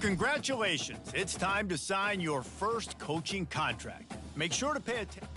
Congratulations, it's time to sign your first coaching contract. Make sure to pay attention.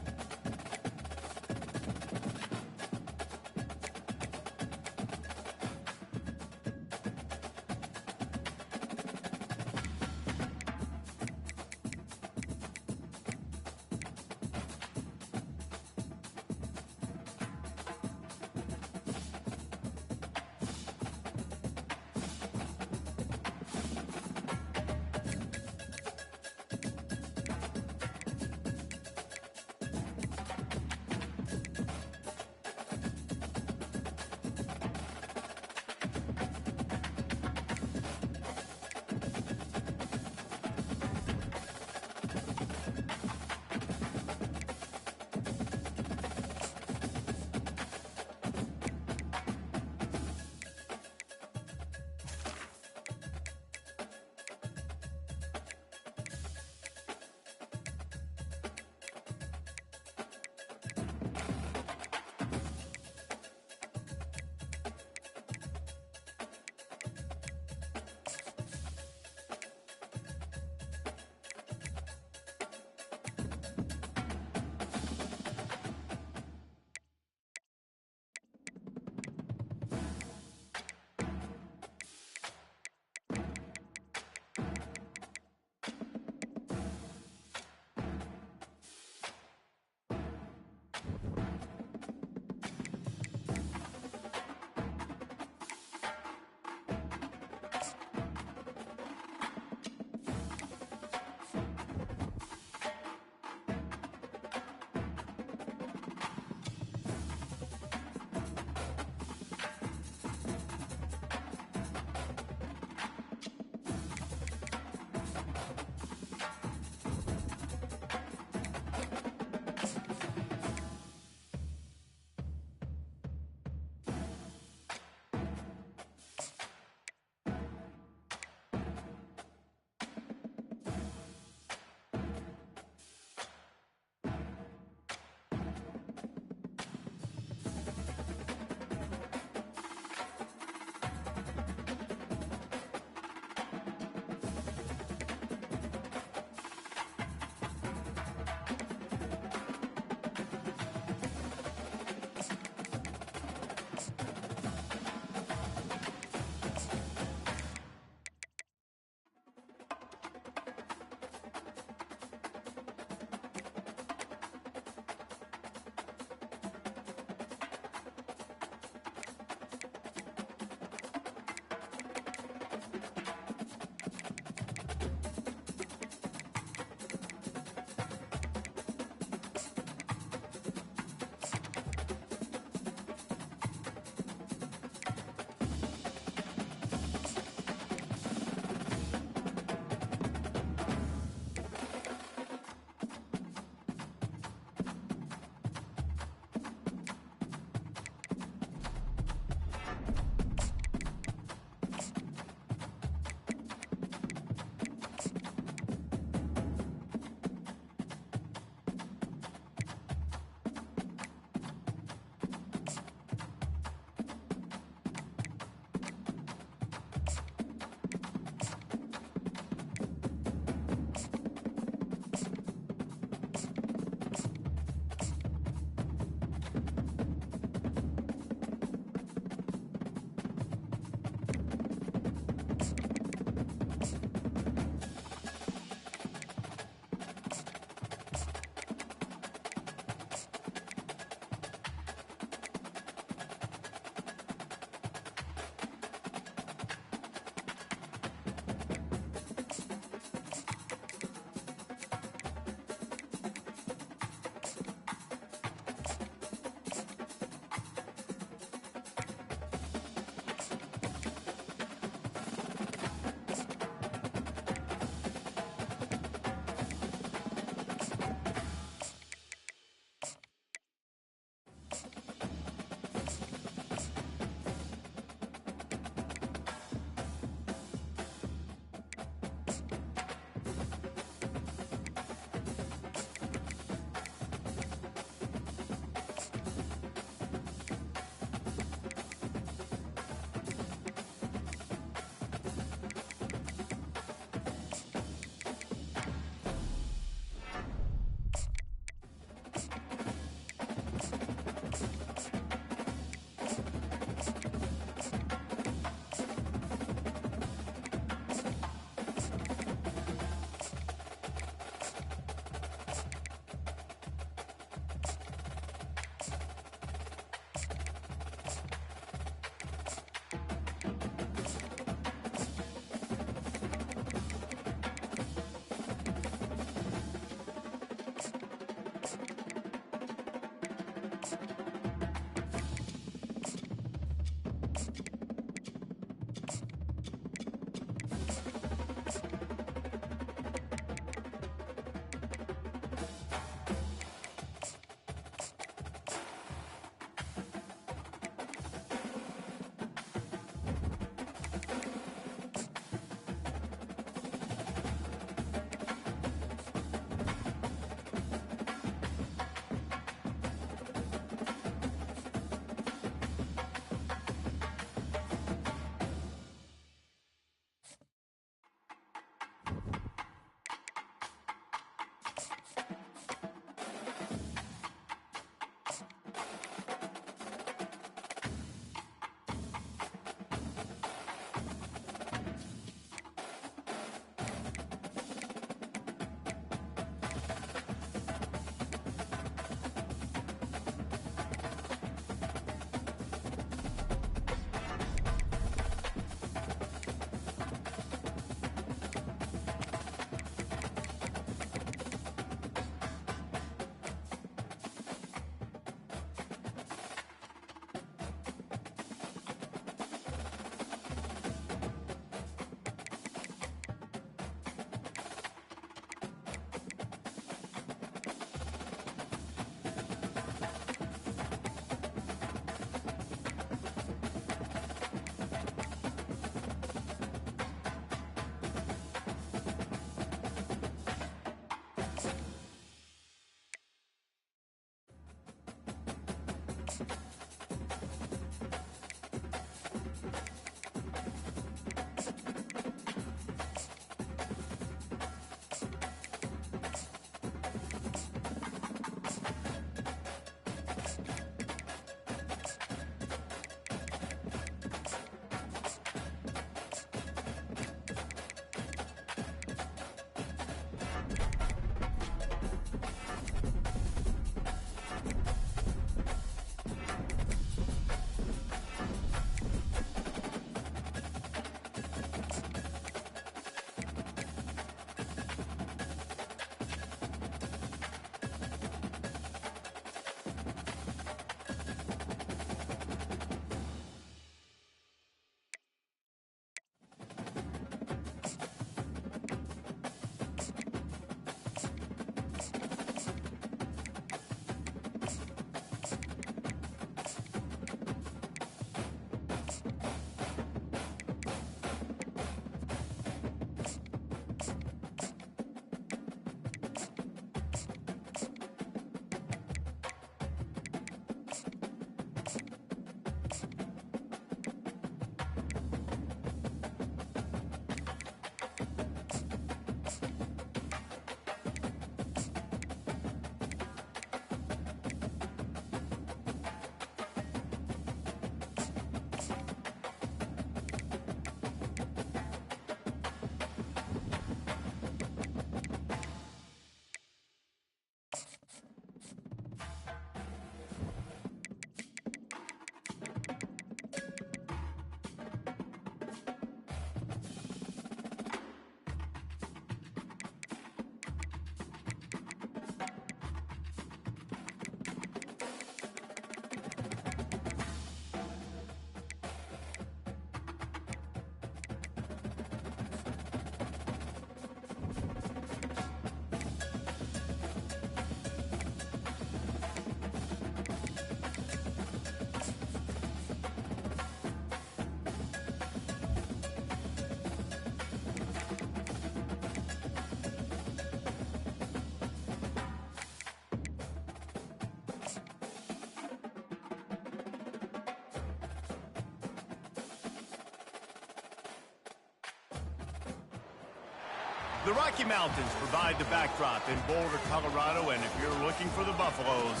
The Rocky Mountains provide the backdrop in Boulder, Colorado, and if you're looking for the Buffaloes,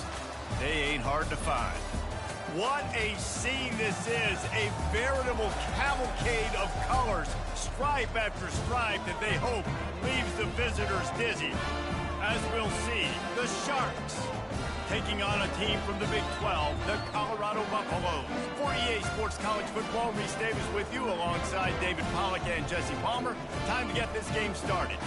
they ain't hard to find. What a scene this is, a veritable cavalcade of colors, stripe after stripe that they hope leaves the visitors dizzy. As we'll see, the Sharks taking on a team from the Big 12, the Colorado Buffaloes. For EA Sports College Football, Reese Davis with you alongside David Pollack and Jesse Palmer. Time to get this game started.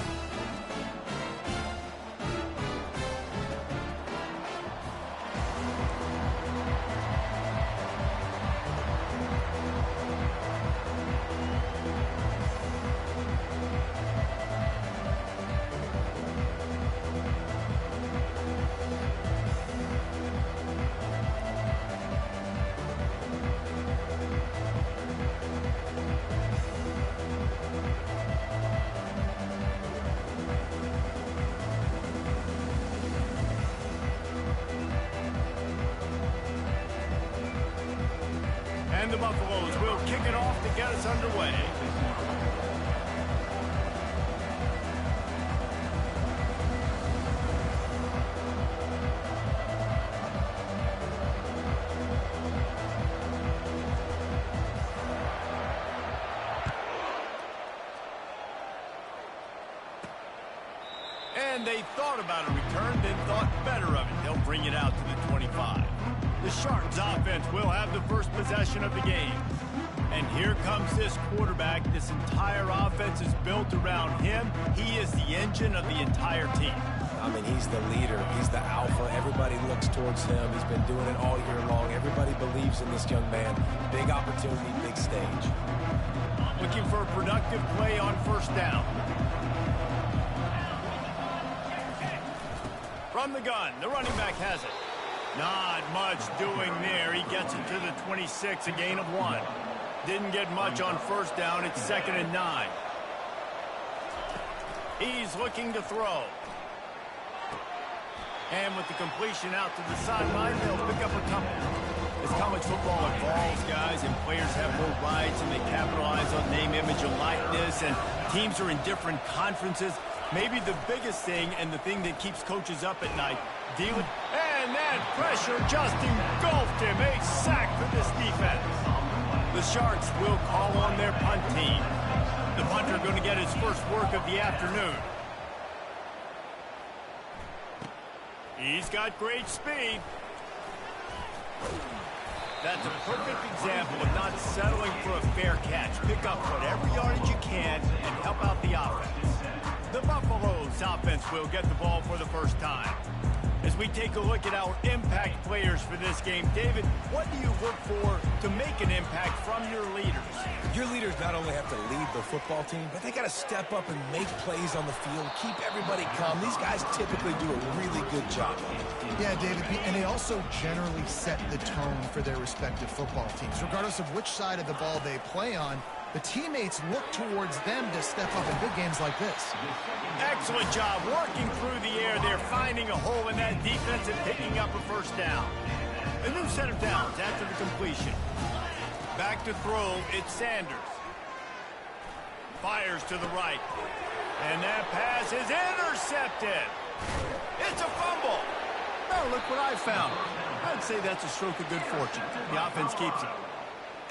And the Buffaloes will kick it off to get us underway. And they thought about a return, then thought better of it. They'll bring it out to the 25. The Sharks offense will have the first possession of the game. And here comes this quarterback. This entire offense is built around him. He is the engine of the entire team. I mean, he's the leader. He's the alpha. Everybody looks towards him. He's been doing it all year long. Everybody believes in this young man. Big opportunity, big stage. Looking for a productive play on first down. From the gun, the running back has it. Not much doing there. He gets it to the 26, a gain of 1. Didn't get much on first down. It's 2nd and 9. He's looking to throw. And with the completion out to the sideline, they'll pick up a couple. As college football evolves, guys, and players have more rights and they capitalize on name, image, and likeness, and teams are in different conferences, maybe the biggest thing and the thing that keeps coaches up at night, dealing... And that pressure just engulfed him. A sack for this defense. The Sharks will call on their punt team. The punter going to get his first work of the afternoon. He's got great speed. That's a perfect example of not settling for a fair catch. Pick up whatever yardage you can and help out the offense. The Buffaloes offense will get the ball for the first time. As we take a look at our impact players for this game, David, what do you look for to make an impact from your leaders? Your leaders not only have to lead the football team, but they got to step up and make plays on the field, keep everybody calm. These guys typically do a really good job. Yeah, David, and they also generally set the tone for their respective football teams. Regardless of which side of the ball they play on, the teammates look towards them to step up in big games like this. Excellent job working through the air. They're finding a hole in that defense and picking up a first down. A new set of downs after the completion. Back to throw, it's Sanders. Fires to the right. And that pass is intercepted. It's a fumble. Oh, look what I found. I'd say that's a stroke of good fortune. The offense keeps it.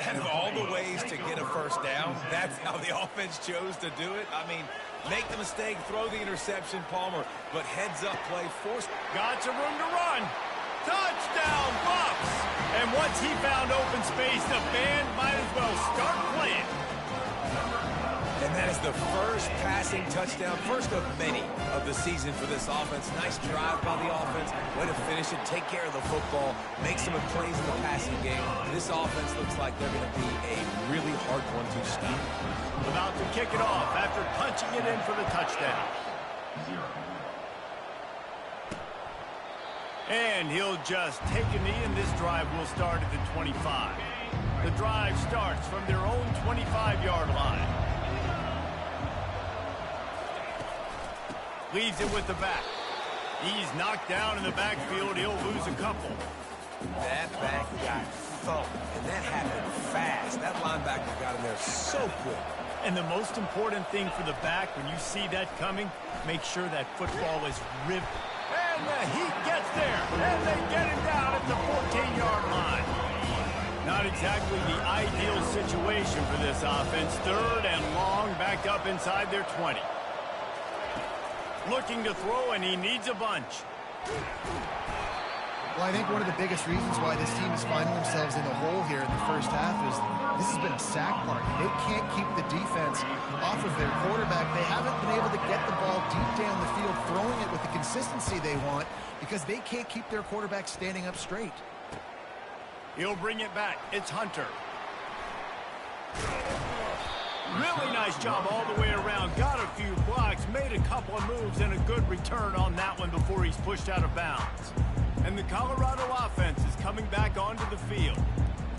And of all the ways to get a first down, that's how the offense chose to do it. I mean, make the mistake, throw the interception, Palmer, but heads-up play, force. Got some room to run. Touchdown, Buffs! And once he found open space, the band might as well start playing. And that is the first passing touchdown, first of many of the season for this offense. Nice drive by the offense. Way to finish it, take care of the football, make some plays in the passing game. This offense looks like they're going to be a really hard one to stop. About to kick it off after punching it in for the touchdown. And he'll just take a knee, and this drive will start at the 25. The drive starts from their own 25-yard line. Leaves it with the back. He's knocked down in the backfield. He'll lose a couple. That back got thumped, and that happened fast. That linebacker got in there so quick. And the most important thing for the back, when you see that coming, make sure that football is ripped. And the Heat gets there, and they get him down at the 14-yard line. Not exactly the ideal situation for this offense. Third and long, backed up inside their 20. Looking to throw, and he needs a bunch. Well, I think one of the biggest reasons why this team is finding themselves in the hole here in the first half is this has been a sack party. They can't keep the defense off of their quarterback. They haven't been able to get the ball deep down the field, throwing it with the consistency they want because they can't keep their quarterback standing up straight. He'll bring it back. It's Hunter. Really nice job all the way around. Got a few blocks, made a couple of moves, and a good return on that one before he's pushed out of bounds. And the Colorado offense is coming back onto the field.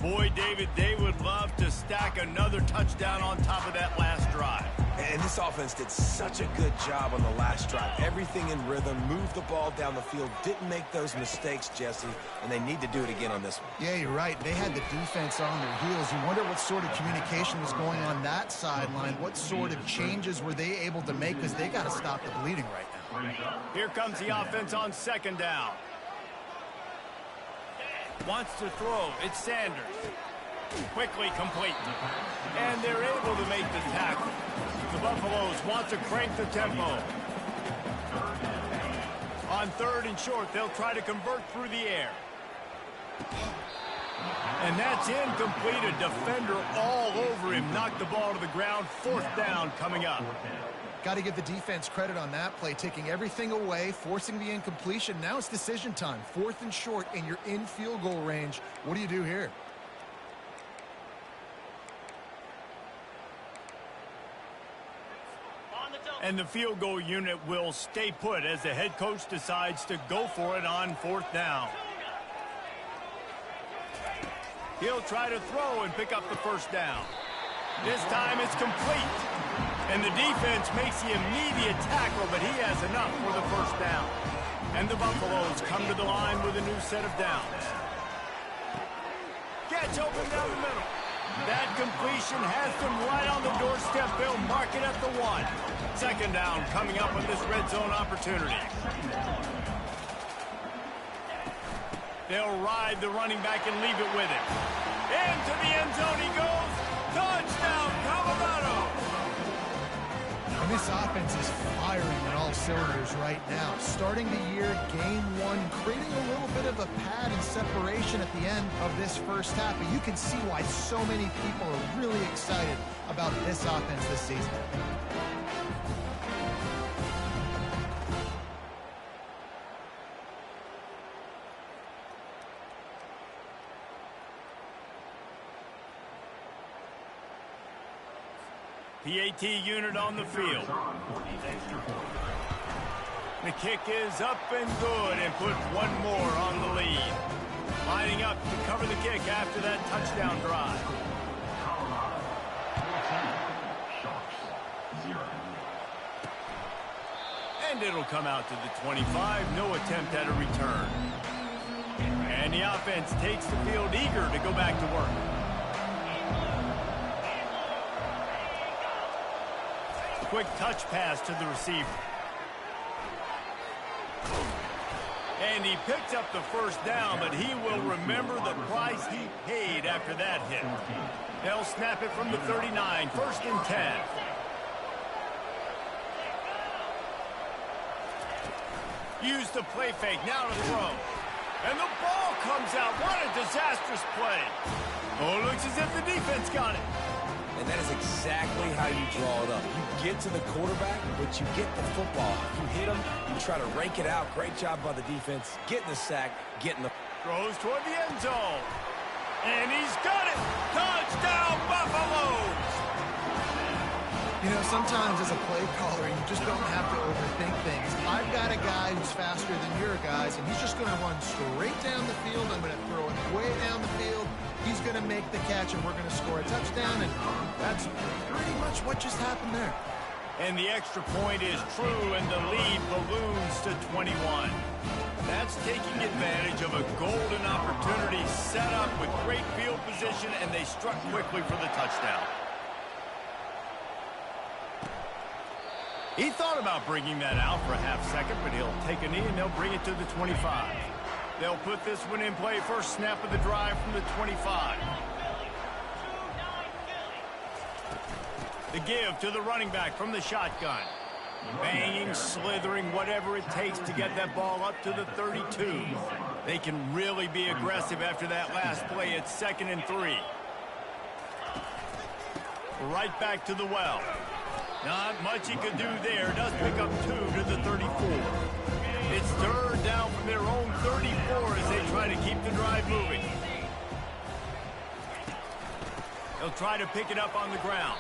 Boy, David, they would love to stack another touchdown on top of that last drive. And this offense did such a good job on the last drive. Everything in rhythm, moved the ball down the field, didn't make those mistakes, Jesse, and they need to do it again on this one. Yeah, you're right. They had the defense on their heels. You wonder what sort of communication was going on that sideline. What sort of changes were they able to make because they got to stop the bleeding right now. Here comes the offense on second down. Wants to throw. It's Sanders. Quickly complete. And they're able to make the tackle. The Buffaloes want to crank the tempo. On third and short, they'll try to convert through the air. And that's incomplete. A defender all over him. Knocked the ball to the ground. Fourth down coming up. Got to give the defense credit on that play, taking everything away, forcing the incompletion. Now it's decision time. Fourth and short, and you're in field goal range. What do you do here? And the field goal unit will stay put as the head coach decides to go for it on fourth down. He'll try to throw and pick up the first down. This time it's complete. And the defense makes the immediate tackle, but he has enough for the first down. And the Buffaloes come to the line with a new set of downs. Catch open down the middle. That completion has them right on the doorstep. They'll mark it at the 1. Second down coming up on this red zone opportunity. They'll ride the running back and leave it with him. Into the end zone he goes. Touchdown, Colorado. And this offense is firing on all cylinders right now. Starting the year, game 1, creating a little bit of a pad and separation at the end of this first half. But you can see why so many people are really excited about this offense this season. PAT unit on the field. The kick is up and good and put one more on the lead. Lining up to cover the kick after that touchdown drive. And it'll come out to the 25. No attempt at a return. And the offense takes the field eager to go back to work. Quick touch pass to the receiver. And he picked up the first down, but he will remember the price he paid after that hit. They'll snap it from the 39, 1st and 10. Use the play fake, now to throw. And the ball comes out. What a disastrous play. Oh, it looks as if the defense got it. And that is exactly how you draw it up. You get to the quarterback, but you get the football. You hit him, you try to rake it out. Great job by the defense. Getting the sack, getting the... Throws toward the end zone. And he's got it. Touchdown, Buffaloes. You know, sometimes as a play caller, you just don't have to overthink things. I've got a guy who's faster than your guys, and he's just going to run straight down the field. I'm going to throw it way down the field. He's going to make the catch, and we're going to score a touchdown, and that's pretty much what just happened there. And the extra point is true, and the lead balloons to 21. That's taking advantage of a golden opportunity set up with great field position, and they struck quickly for the touchdown. He thought about bringing that out for a half second, but he'll take a knee, and they'll bring it to the 25. They'll put this one in play. First snap of the drive from the 25. The give to the running back from the shotgun. Banging, slithering, whatever it takes to get that ball up to the 32. They can really be aggressive after that last play. It's 2nd and 3. Right back to the well. Not much he could do there. Does pick up 2 to the 34. It's third down from their own 34 as they try to keep the drive moving. They'll try to pick it up on the ground.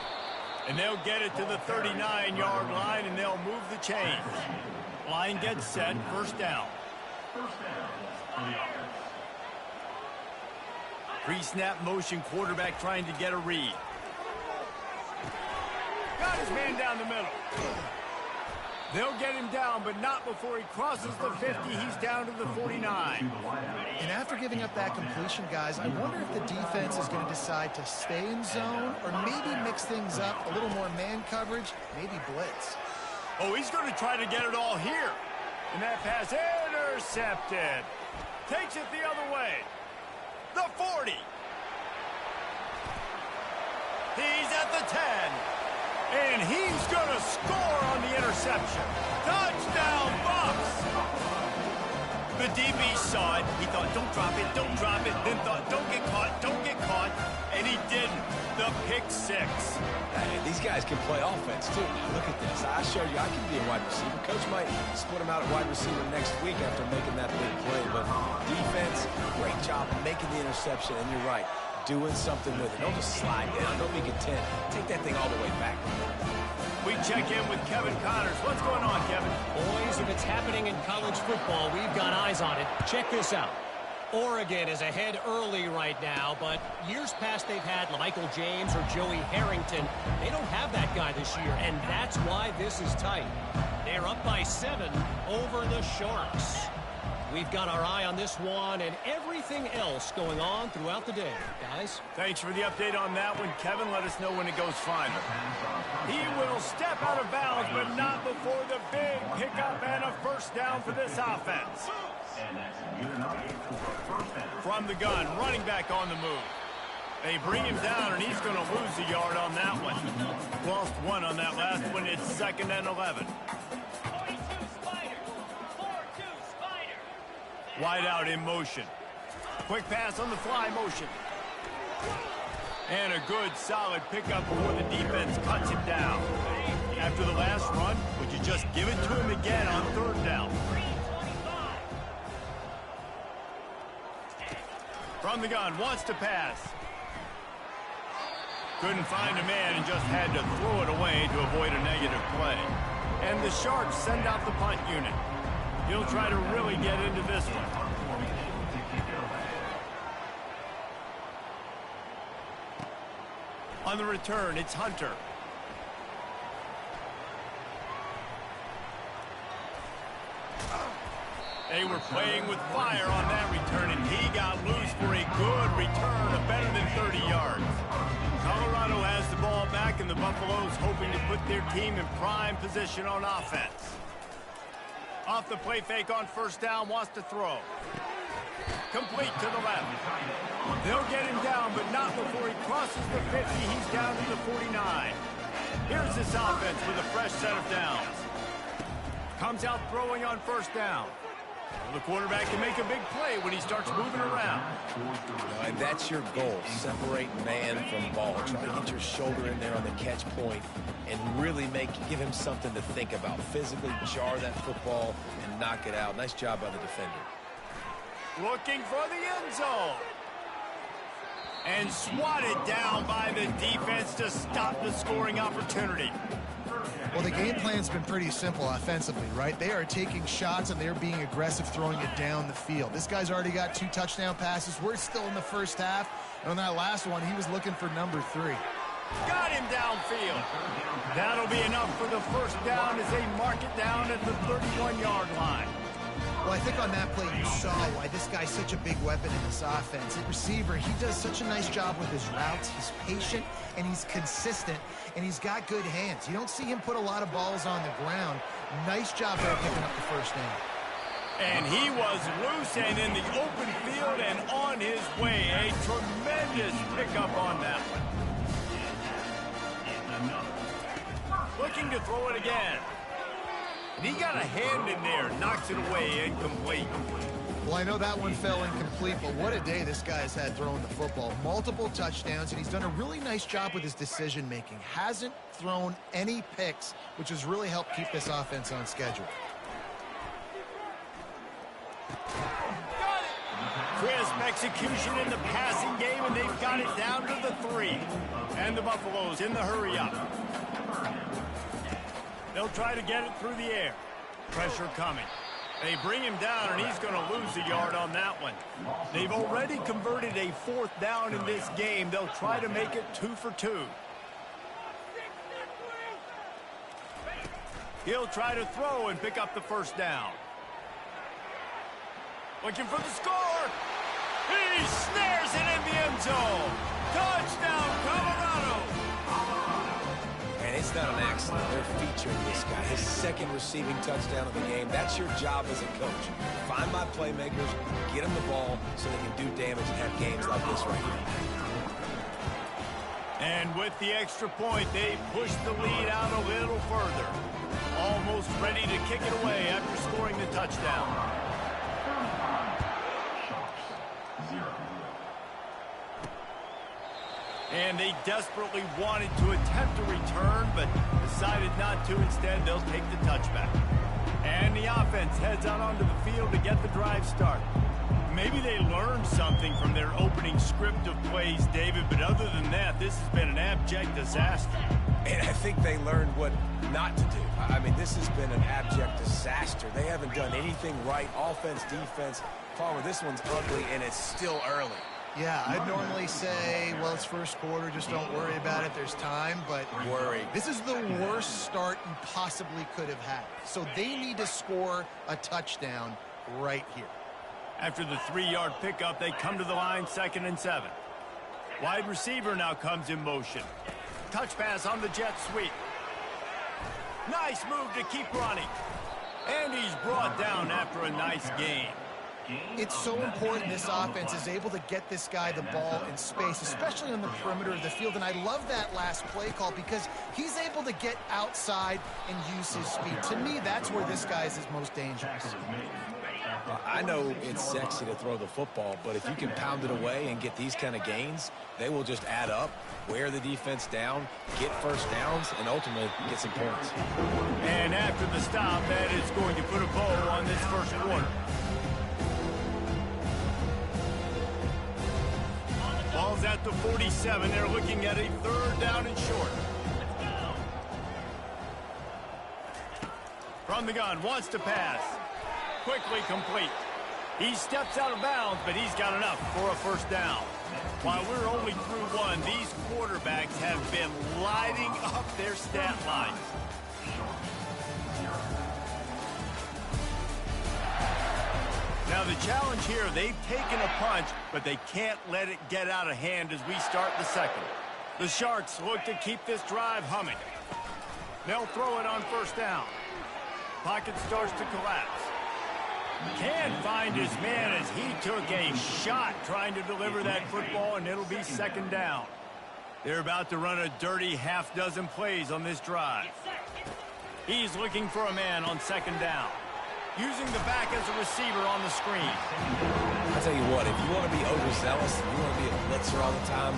And they'll get it to the 39-yard line, and they'll move the chains. Line gets set, first down. Pre-snap motion, quarterback trying to get a read. Got his man down the middle. They'll get him down, but not before he crosses the 50. He's down to the 49. And after giving up that completion, guys, I wonder if the defense is going to decide to stay in zone or maybe mix things up, a little more man coverage, maybe blitz. Oh, he's going to try to get it all here. And that pass intercepted. Takes it the other way. The 40. He's at the 10. And he's going to score on the interception. Touchdown, Bucs! The DB saw it. He thought, don't drop it, don't drop it. Then thought, don't get caught, don't get caught. And he didn't. The pick 6. Hey, these guys can play offense, too. Now, look at this. I showed you I can be a wide receiver. Coach might split him out at wide receiver next week after making that big play. But defense, great job making the interception. And you're right. Doing something with it. Don't just slide down. Don't make it 10. Take that thing all the way back. We check in with Kevin Connors. What's going on, Kevin? Boys, if it's happening in college football, we've got eyes on it. Check this out. Oregon is ahead early right now, but years past they've had Michael James or Joey Harrington. They don't have that guy this year, and that's why this is tight. They're up by 7 over the Sharks. We've got our eye on this one and everything else going on throughout the day, guys. Thanks for the update on that one, Kevin. Let us know when it goes final. He will step out of bounds, but not before the big pickup and a first down for this offense. From the gun, running back on the move. They bring him down, and he's going to lose a yard on that one. Lost one on that last one. It's 2nd and 11. Wide out in motion. Quick pass on the fly motion. And a good, solid pickup before the defense cuts him down. After the last run, would you just give it to him again on 3rd down? From the gun, wants to pass. Couldn't find a man and just had to throw it away to avoid a negative play. And the Sharks send out the punt unit. He'll try to really get into this one. On the return, it's Hunter. They were playing with fire on that return, and he got loose for a good return of better than 30 yards. Colorado has the ball back, and the Buffaloes hoping to put their team in prime position on offense. Off the play fake on 1st down, wants to throw. Complete to the left. They'll get him down, but not before he crosses the 50. He's down to the 49. Here's this offense with a fresh set of downs. Comes out throwing on 1st down. The quarterback can make a big play when he starts moving around. And that's your goal. Separate man from ball. Try to get your shoulder in there on the catch point and really give him something to think about. Physically jar that football and knock it out. Nice job by the defender. Looking for the end zone. And swatted down by the defense to stop the scoring opportunity. Well, the game plan's been pretty simple offensively, right? They are taking shots, and they're being aggressive, throwing it down the field. This guy's already got 2 touchdown passes. We're still in the 1st half. And on that last one, he was looking for number 3. Got him downfield. That'll be enough for the 1st down as they mark it down at the 31-yard line. Well, I think on that play you saw why this guy's such a big weapon in this offense. At receiver, he does such a nice job with his routes. He's patient, and he's consistent, and he's got good hands. You don't see him put a lot of balls on the ground. Nice job there picking up the 1st down. And he was loose and in the open field and on his way. A tremendous pickup on that one. Looking to throw it again. And he got a hand in there, knocks it away, incomplete. Well, I know that one fell incomplete, but what a day this guy's had throwing the football. Multiple touchdowns, and he's done a really nice job with his decision-making. Hasn't thrown any picks, which has really helped keep this offense on schedule. Crisp execution in the passing game, and they've got it down to the 3. And the Buffaloes in the hurry-up. They'll try to get it through the air. Pressure coming. They bring him down, and he's going to lose a yard on that one. They've already converted a 4th down in this game. They'll try to make it 2 for 2. He'll try to throw and pick up the 1st down. Looking for the score. He snares it in the end zone. Touchdown, Colorado. And it's not an accident. They're featuring this guy. His 2nd receiving touchdown of the game. That's your job as a coach. Find my playmakers, get them the ball so they can do damage and have games like this right here. And with the extra point, they push the lead out a little further. Almost ready to kick it away after scoring the touchdown. And they desperately wanted to attempt a return, but decided not to. Instead, they'll take the touchback. And the offense heads out onto the field to get the drive started. Maybe they learned something from their opening script of plays, David, but other than that, this has been an abject disaster. And I think they learned what not to do. I mean, this has been an abject disaster. They haven't done anything right, offense, defense. Palmer, this one's ugly, and it's still early. Yeah, I'd normally say, well, it's 1st quarter, just don't worry about it, there's time, but this is the worst start you possibly could have had. So they need to score a touchdown right here. After the 3-yard pickup, they come to the line, 2nd and 7. Wide receiver now comes in motion. Touch pass on the jet sweep. Nice move to keep running. And he's brought down after a nice gain. It's so important this offense is able to get this guy the ball in space, especially on the perimeter of the field. And I love that last play call because he's able to get outside and use his speed. To me, that's where this guy is his most dangerous. I know it's sexy to throw the football, but if you can pound it away and get these kind of gains, they will just add up, wear the defense down, get first downs, and ultimately get some points. And after the stop, that is going to put a bow on this first quarter. Ball's at the 47. They're looking at a 3rd down and short. From the gun, wants to pass. Quickly complete. He steps out of bounds, but he's got enough for a first down. While we're only through one, these quarterbacks have been lighting up their stat lines. Now the challenge here, they've taken a punch, but they can't let it get out of hand as we start the second. The Sharks look to keep this drive humming. They'll throw it on first down. Pocket starts to collapse. Can't find his man as he took a shot trying to deliver that football, and it'll be 2nd down. They're about to run a dirty half-dozen plays on this drive. He's looking for a man on 2nd down. Using the back as a receiver on the screen. I'll tell you what, if you want to be overzealous and you want to be a blitzer all the time,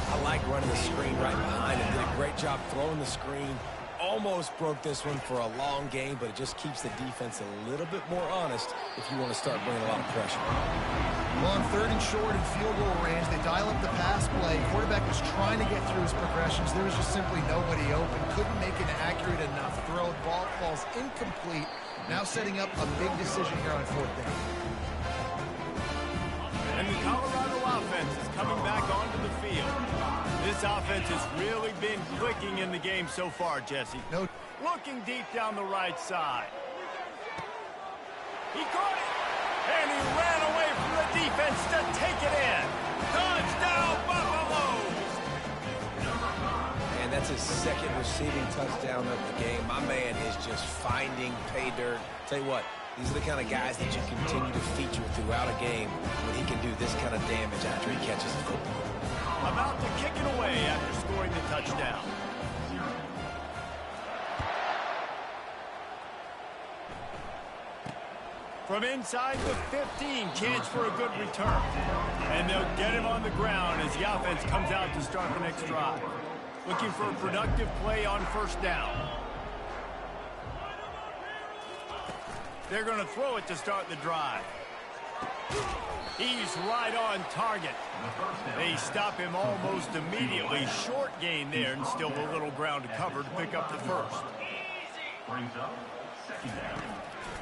I like running the screen right behind him. Did a great job throwing the screen. Almost broke this one for a long game, but it just keeps the defense a little bit more honest if you want to start bringing a lot of pressure. Well, on 3rd and short and field goal range, they dial up the pass play. Quarterback was trying to get through his progressions. There was just simply nobody open. Couldn't make an accurate enough throw. Ball falls incomplete. Now setting up a big decision here on 4th down. And the Colorado offense is coming back onto the field. This offense has really been clicking in the game so far, Jesse. No. Looking deep down the right side. He caught it, and he ran away from the defense to take it in. Touchdown, Buffaloes! And that's his 2nd receiving touchdown of the game. My man is just finding pay dirt. Tell you what, these are the kind of guys that you continue to feature throughout a game when he can do this kind of damage after he catches the football. About to kick it away after scoring the touchdown. From inside the 15, chance for a good return. And they'll get him on the ground as the offense comes out to start the next drive. Looking for a productive play on 1st down. They're going to throw it to start the drive. He's right on target. They stop him almost immediately. Short gain there and still a little ground to cover to pick up the first.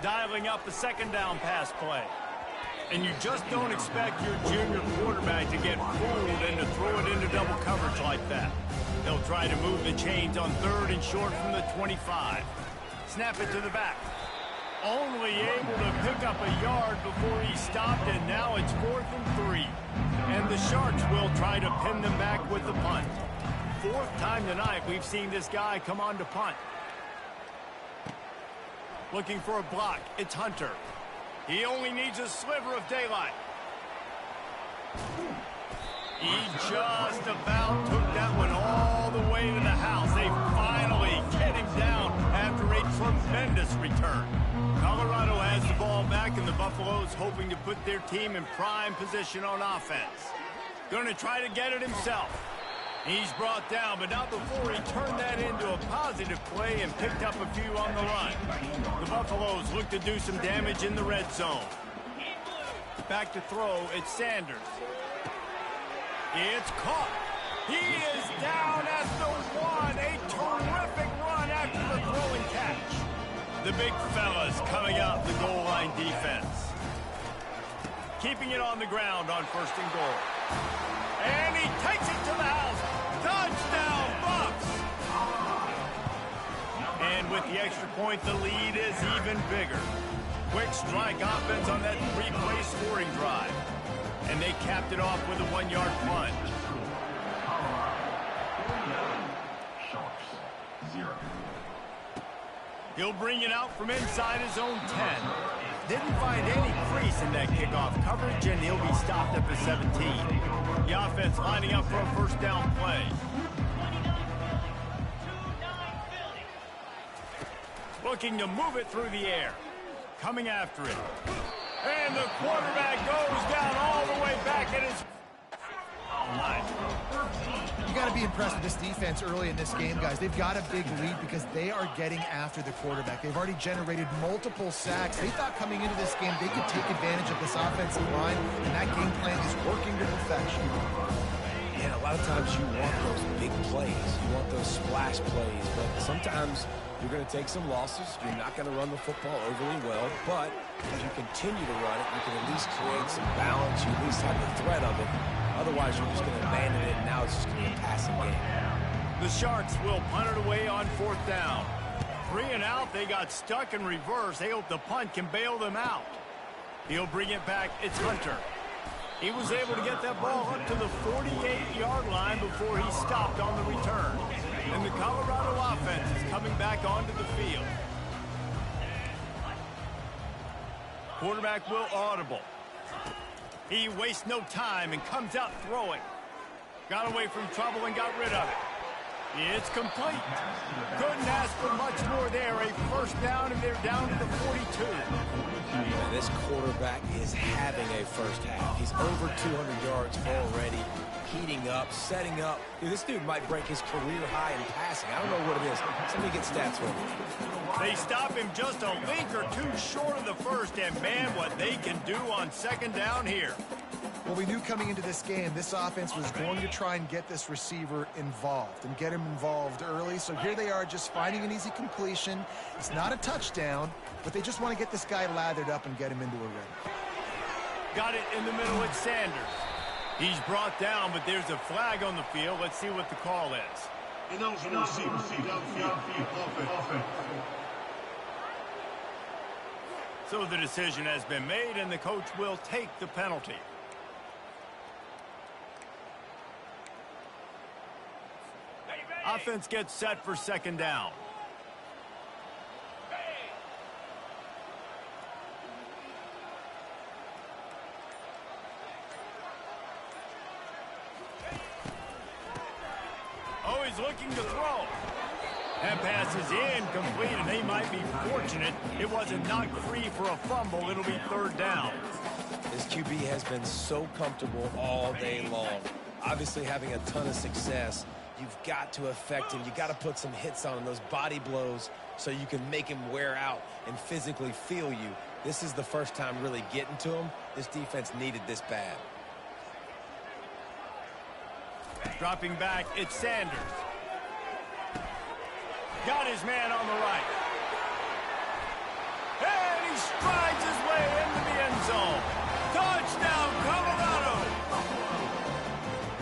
Dialing up the 2nd down pass play. And you just don't expect your junior quarterback to get fooled and to throw it into double coverage like that. They'll try to move the chains on 3rd and short from the 25. Snap it to the back. Only able to pick up a yard before he stopped, and now it's 4th and 3. And the Sharks will try to pin them back with the punt. 4th time tonight we've seen this guy come on to punt. Looking for a block. It's Hunter. He only needs a sliver of daylight. He just about took that one all the way to the house. They finally get him down after a tremendous return. Colorado has the ball back, and the Buffaloes hoping to put their team in prime position on offense. Going to try to get it himself. He's brought down, but not before he turned that into a positive play and picked up a few on the run. The Buffaloes look to do some damage in the red zone. Back to throw, it's Sanders. It's caught. He is down at the 1. A terrific run after the throw and catch. The big fellas coming out the goal line defense. Keeping it on the ground on 1st and goal. And he takes it to the house. Touchdown, Bucks! And with the extra point, the lead is even bigger. Quick strike offense on that three-play scoring drive. And they capped it off with a 1-yard plunge. He'll bring it out from inside his own 10. Didn't find any crease in that kickoff coverage, and he'll be stopped at the 17. The offense lining up for a first down play. Looking to move it through the air. Coming after it. And the quarterback goes down all the way back at his line. You got to be impressed with this defense early in this game, guys. They've got a big lead because they are getting after the quarterback. They've already generated multiple sacks. They thought coming into this game they could take advantage of this offensive line, and that game plan is working to perfection. And a lot of times you want those big plays. You want those splash plays, but sometimes you're going to take some losses. You're not going to run the football overly well, but if you continue to run it, you can at least create some balance. You at least have the threat of it. Otherwise, you're just going to abandon it, and now it's just going to be a passing game. The Sharks will punt it away on 4th down. 3 and out, they got stuck in reverse. They hope the punt can bail them out. He'll bring it back. It's Hunter. He was able to get that ball up to the 48-yard line before he stopped on the return. And the Colorado offense is coming back onto the field. Quarterback will audible. He wastes no time and comes out throwing. Got away from trouble and got rid of it. It's complete. Couldn't ask for much more there. A first down, and they're down to the 42. And this quarterback is having a first half. He's over 200 yards already, heating up, setting up. Dude, this dude might break his career high in passing. I don't know what it is. Somebody get stats for me. They stop him just a link or two short of the first, and man, what they can do on second down here. Well, we knew coming into this game, this offense was going to try and get this receiver involved and get him involved early. So here they are just finding an easy completion. It's not a touchdown, but they just want to get this guy lathered up and get him into a rhythm. Got it in the middle at Sanders. He's brought down, but there's a flag on the field. Let's see what the call is. So the decision has been made, and the coach will take the penalty. Offense gets set for second down. Oh, he's looking to throw. That pass is incomplete, and they might be fortunate it wasn't knocked free for a fumble. It'll be third down. This QB has been so comfortable all day long. Obviously having a ton of success. You've got to affect him. You've got to put some hits on him, those body blows, so you can make him wear out and physically feel you. This is the first time really getting to him. This defense needed this bad. Dropping back, it's Sanders. Got his man on the right. And he strides his way into the end zone. Touchdown, Colorado!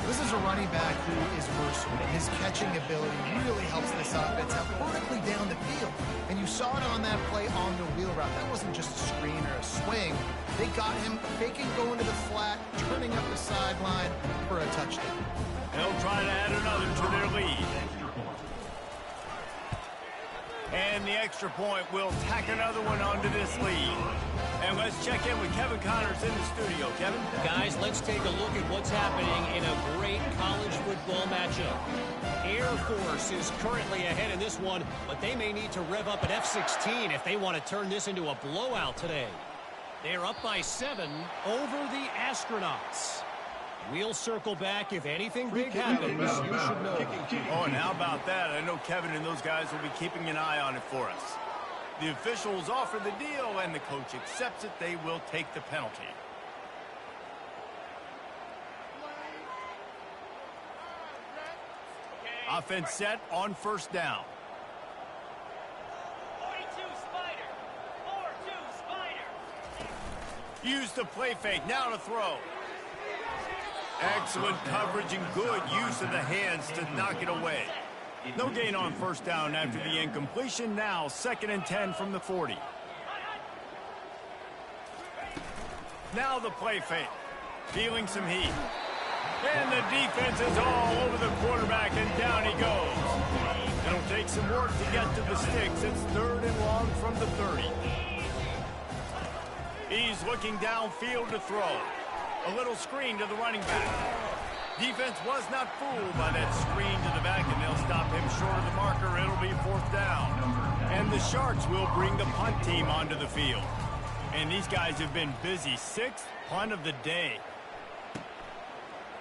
This is a running back who is versatile. His catching ability really helps this offense out vertically down the field. And you saw it on that play on the wheel route. That wasn't just a screen or a swing. They got him faking going to the flat, turning up the sideline for a touchdown. They'll try to add another to their lead. And the extra point will tack another one onto this lead. And let's check in with Kevin Connors in the studio. Kevin? Guys, let's take a look at what's happening in a great college football matchup. Air Force is currently ahead in this one, but they may need to rev up an F-16 if they want to turn this into a blowout today. They're up by 7 over the Astronauts. We'll circle back. If anything big happens, you should know. Oh, and how about that? I know Kevin and those guys will be keeping an eye on it for us. The officials offer the deal, and the coach accepts it. They will take the penalty. Offense set on first down. 42 Spider. 4-2 Spider. Use the play fake. Now to throw. Excellent coverage and good use of the hands to knock it away. No gain on first down after the incompletion. Now 2nd and 10 from the 40. Now the play fake. Feeling some heat. And the defense is all over the quarterback, and down he goes. It'll take some work to get to the sticks. It's 3rd and long from the 30. He's looking downfield to throw. A little screen to the running back. Defense was not fooled by that screen to the back, and they'll stop him short of the marker. It'll be 4th down. And the Sharks will bring the punt team onto the field. And these guys have been busy. 6th punt of the day.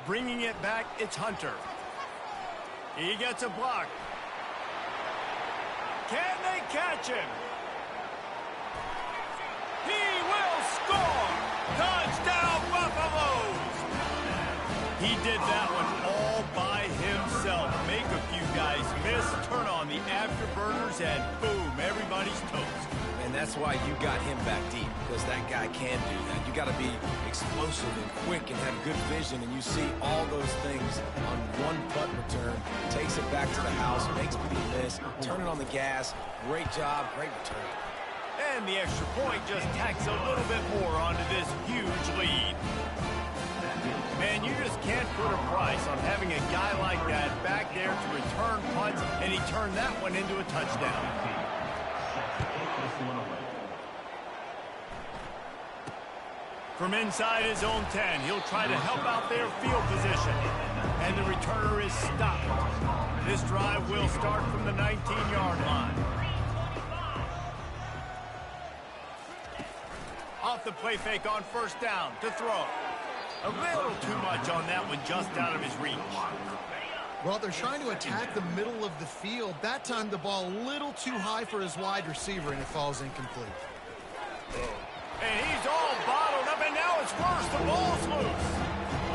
Bringing it back, it's Hunter. He gets a block. Can they catch him? He will score! Touchdown, Buffaloes! He did that one all by himself. Make a few guys miss, turn on the afterburners, and boom, everybody's toast. And that's why you got him back deep, because that guy can do that. You got to be explosive and quick and have good vision, and you see all those things on one punt return. Takes it back to the house, makes people miss, turn it on the gas. Great job, great return. And the extra point just tacks a little bit more onto this huge lead. Man, you just can't put a price on having a guy like that back there to return punts, and he turned that one into a touchdown. From inside his own 10, he'll try to help out their field position. And the returner is stopped. This drive will start from the 19-yard line. Off the play fake on 1st down to throw. A little too much on that one, just out of his reach. Well, they're trying to attack the middle of the field. That time the ball a little too high for his wide receiver, and it falls incomplete. And he's all bottled up, and now it's worse. The ball's loose.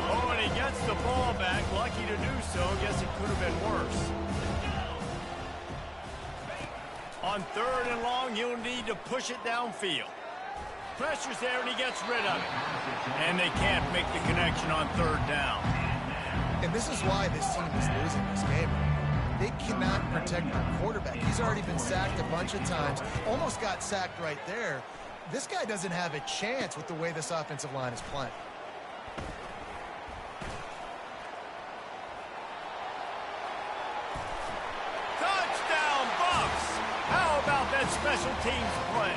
Oh, and he gets the ball back. Lucky to do so. Guess it could have been worse. On 3rd and long, he'll need to push it downfield. Pressure's there, and he gets rid of it. And they can't make the connection on 3rd down. And this is why this team is losing this game. They cannot protect their quarterback. He's already been sacked a bunch of times. Almost got sacked right there. This guy doesn't have a chance with the way this offensive line is playing. Touchdown, Buffs! How about that special teams play?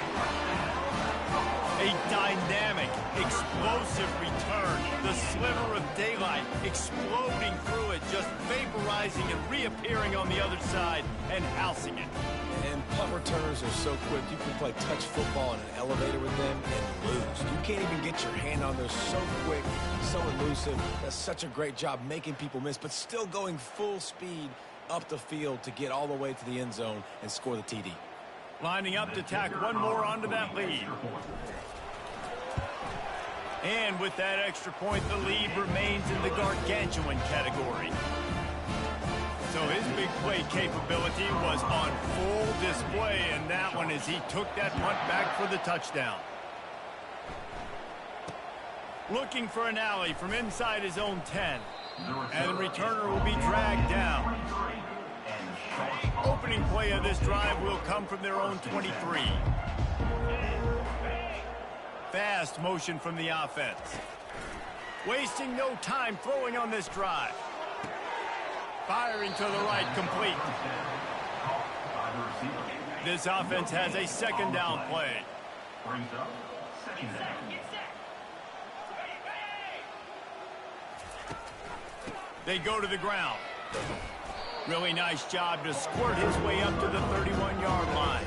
A dynamic, explosive return. The sliver of daylight exploding through it, just vaporizing and reappearing on the other side and housing it. And punt returners are so quick. You can play touch football in an elevator with them and lose. You can't even get your hand on. They're so quick, so elusive. Does such a great job making people miss, but still going full speed up the field to get all the way to the end zone and score the TD. Lining up to tack one more onto that lead. And with that extra point, the lead remains in the gargantuan category. So his big play capability was on full display, and that one as he took that punt back for the touchdown. Looking for an alley from inside his own 10. And the returner will be dragged down. Opening play of this drive will come from their own 23. Fast motion from the offense. Wasting no time throwing on this drive. Firing to the right, complete. This offense has a 2nd down play. They go to the ground. Really nice job to squirt his way up to the 31-yard line.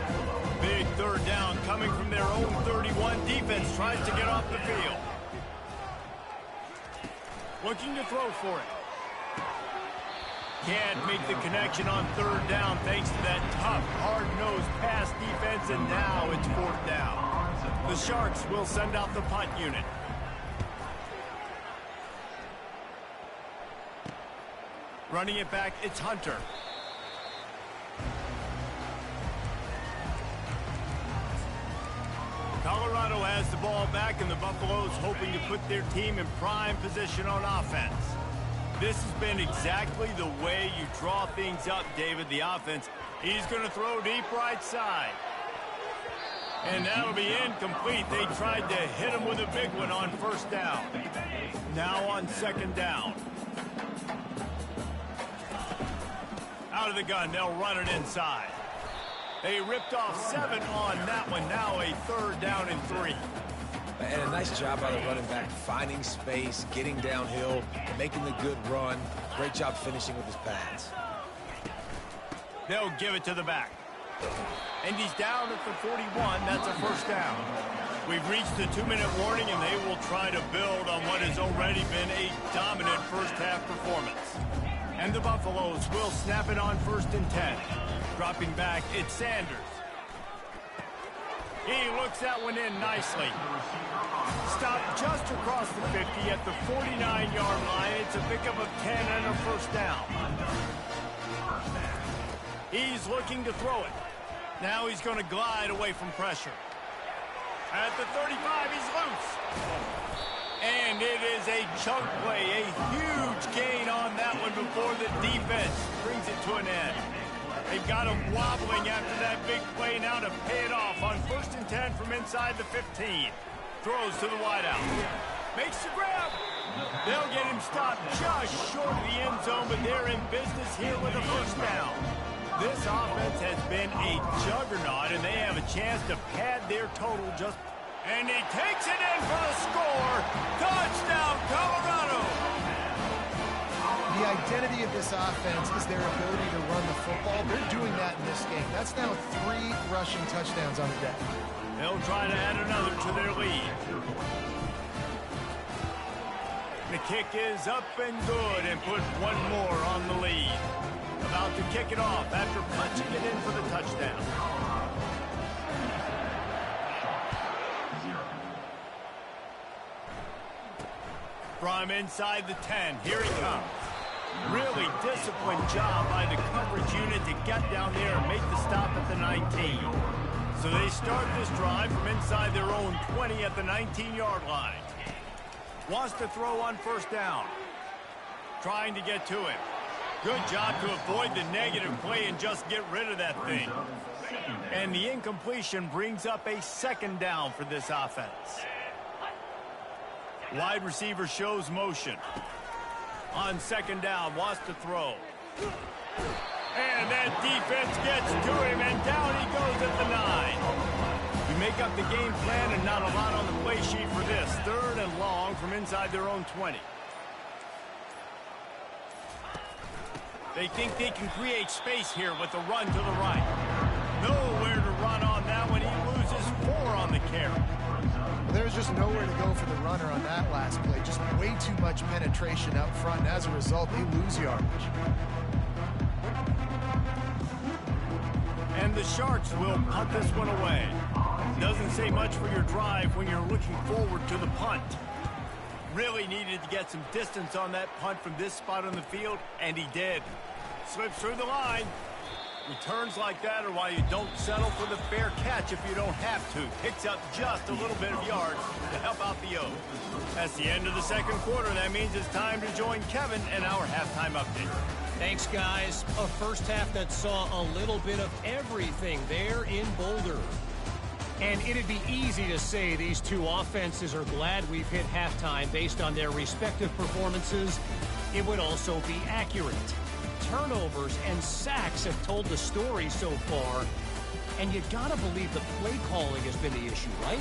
Big 3rd down coming from their own 31. Defense tries to get off the field. Looking to throw for it. Can't make the connection on 3rd down thanks to that tough, hard-nosed pass defense, and now it's 4th down. The Sharks will send out the punt unit. Running it back, it's Hunter. Colorado has the ball back, and the Buffaloes hoping to put their team in prime position on offense. This has been exactly the way you draw things up, David, the offense. He's going to throw deep right side. And that'll be incomplete. They tried to hit him with a big one on first down. Now on second down. Out of the gun, they'll run it inside. They ripped off 7 on that one. Now a third down and 3. And a nice job by the running back, finding space, getting downhill, making the good run. Great job finishing with his pads. They'll give it to the back. And he's down at the 41. That's a first down. We've reached the 2-minute warning, and they will try to build on what has already been a dominant first-half performance. And the Buffaloes will snap it on 1st and 10. Dropping back, it's Sanders. He looks that one in nicely. Stopped just across the 50 at the 49-yard line. It's a pickup of 10 and a first down. He's looking to throw it. Now he's going to glide away from pressure. At the 35, he's loose. And it is a chunk play, a huge gain on that one before the defense brings it to an end. They've got him wobbling after that big play now to pay it off on 1st and 10 from inside the 15. Throws to the wideout. Makes the grab. They'll get him stopped just short of the end zone, but they're in business here with a first down. This offense has been a juggernaut, and they have a chance to pad their total just... And he takes it in for the score. Touchdown, Colorado! The identity of this offense is their ability to run the football. They're doing that in this game. That's now 3 rushing touchdowns on the day. They'll try to add another to their lead. The kick is up and good and put one more on the lead. About to kick it off after punching it in for the touchdown. From inside the 10, here he comes. Really disciplined job by the coverage unit to get down there and make the stop at the 19. So they start this drive from inside their own 20 at the 19-yard line. Wants to throw on first down. Trying to get to him. Good job to avoid the negative play and just get rid of that thing. And the incompletion brings up a second down for this offense. Wide receiver shows motion. On second down, wants to throw. And that defense gets to him, and down he goes at the 9. You make up the game plan and not a lot on the play sheet for this. 3rd and long from inside their own 20. They think they can create space here with the run to the right. Nowhere to run on that one. He loses 4 on the carry. There's just nowhere to go for the runner on that last play. Just way too much penetration up front, and as a result, they lose yardage. And the Sharks will punt this one away. Doesn't say much for your drive when you're looking forward to the punt. Really needed to get some distance on that punt from this spot on the field, and he did. Slips through the line. Returns like that are why you don't settle for the fair catch if you don't have to. Picks up just a little bit of yards to help out the O's. That's the end of the second quarter. That means it's time to join Kevin and our halftime update. Thanks, guys. A first half that saw a little bit of everything there in Boulder. And it'd be easy to say these two offenses are glad we've hit halftime based on their respective performances. It would also be accurate. Turnovers and sacks have told the story so far. And you gotta believe the play calling has been the issue, right?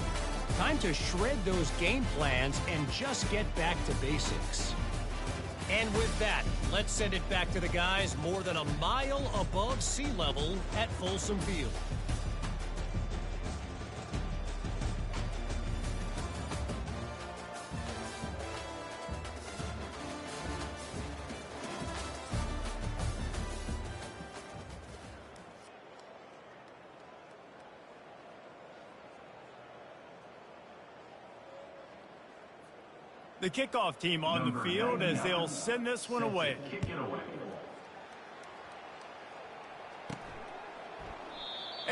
Time to shred those game plans and just get back to basics. And with that, let's send it back to the guys more than a mile above sea level at Folsom Field. The kickoff team on the field as they'll send this one away.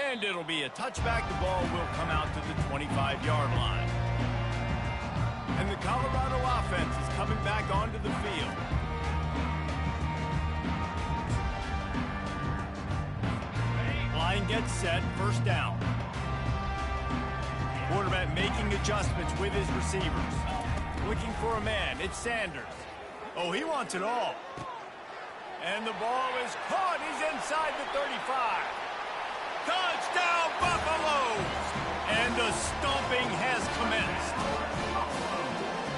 And it'll be a touchback. The ball will come out to the 25-yard line. And the Colorado offense is coming back onto the field. Line gets set, first down. Quarterback making adjustments with his receivers. Looking for a man. It's Sanders. Oh, he wants it all. And the ball is caught. He's inside the 35. Touchdown, Buffaloes! And the stomping has commenced.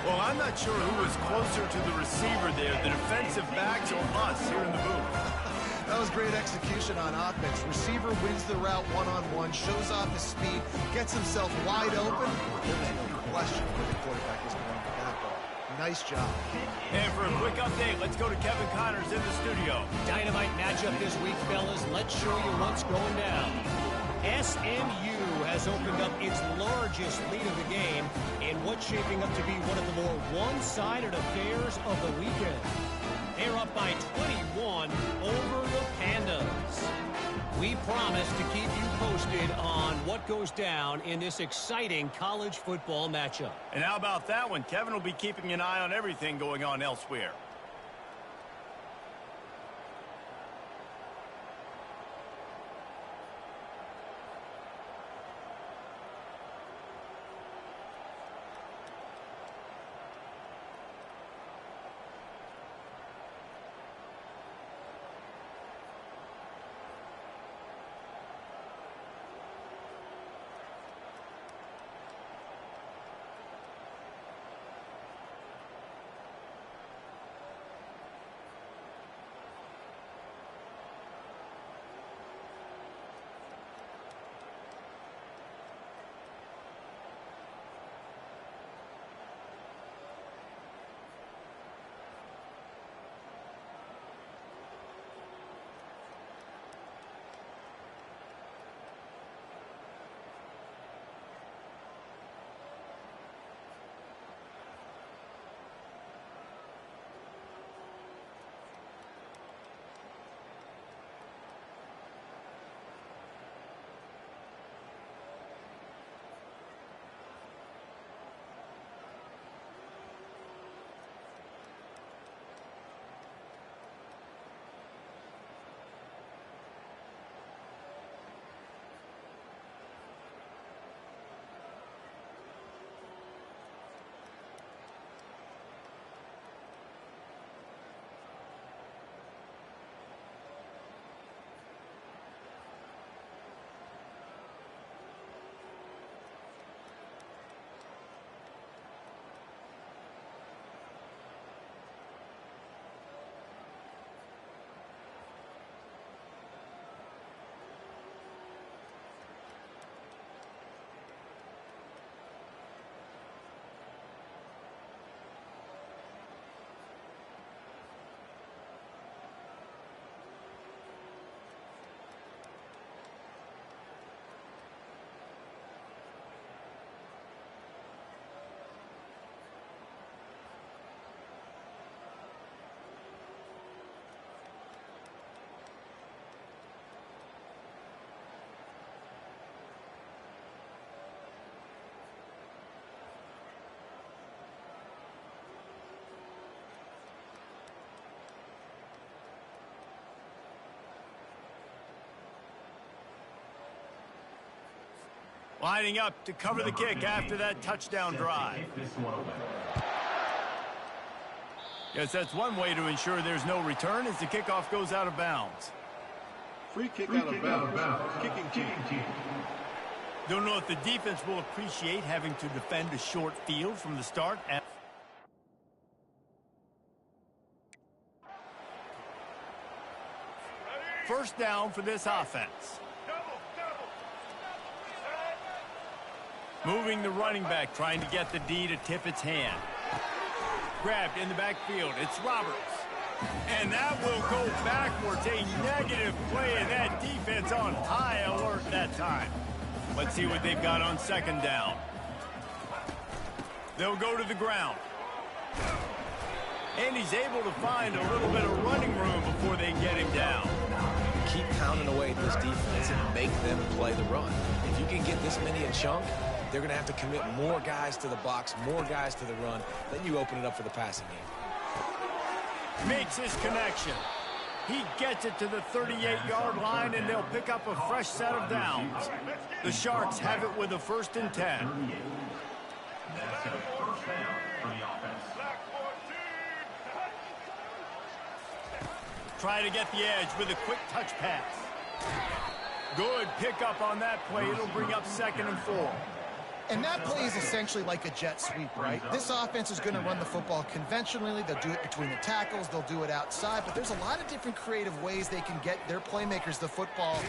Well, I'm not sure who was closer to the receiver there, the defensive backs or us here in the booth. That was great execution on offense. Receiver wins the route one-on-one, shows off his speed, gets himself wide open. There was no question where the quarterback was going to get that ball. Nice job. And for a quick update, let's go to Kevin Connors in the studio. Dynamite matchup this week, fellas. Let's show you what's going down. SMU has opened up its largest lead of the game in what's shaping up to be one of the more one-sided affairs of the weekend. They're up by 21 over the Pandas. We promise to keep you posted on what goes down in this exciting college football matchup. And how about that one? Kevin will be keeping an eye on everything going on elsewhere. Lining up to cover the kick after that touchdown drive. Yes, that's one way to ensure there's no return as the kickoff goes out of bounds. Free kick out of bounds. Kicking team. Don't know if the defense will appreciate having to defend a short field from the start. First down for this offense. Moving the running back, trying to get the D to tip its hand. Grabbed in the backfield. It's Roberts. And that will go backwards. A negative play, and that defense on high alert that time. Let's see what they've got on second down. They'll go to the ground. And he's able to find a little bit of running room before they get him down. Keep pounding away at this defense and make them play the run. If you can get this many a chunk, they're going to have to commit more guys to the box, more guys to the run. Then you open it up for the passing game. Makes his connection. He gets it to the 38-yard line, and they'll pick up a fresh set of downs. The Sharks have it with a 1st and 10. Try to get the edge with a quick touch pass. Good pickup on that play. It'll bring up 2nd and 4. And that play is essentially like a jet sweep, right? This offense is going to run the football conventionally. They'll do it between the tackles. They'll do it outside. But there's a lot of different creative ways they can get their playmakers the football.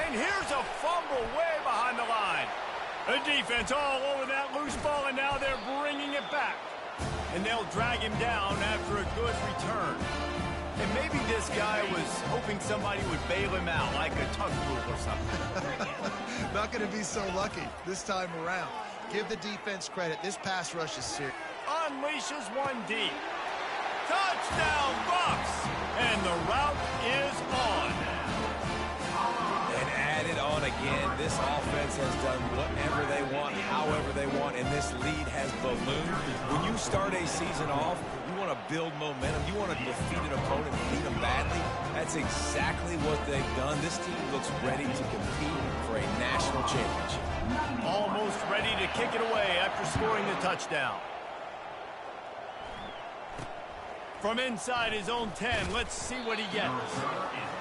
And here's a fumble way behind the line. The defense all over that loose ball, and now they're bringing it back. And they'll drag him down after a good return. And maybe this guy was hoping somebody would bail him out, like a tugboat or something. Not going to be so lucky this time around. Give the defense credit. This pass rush is serious. Unleashes one deep. Touchdown, Bucks! And the route is on. And added on again. This offense has done whatever they want, however they want, and this lead has ballooned. When you start a season off, you want to build momentum. You want to defeat an opponent and beat them badly. That's exactly what they've done. This team looks ready to compete for a national championship. Almost ready to kick it away after scoring the touchdown. From inside his own 10, let's see what he gets.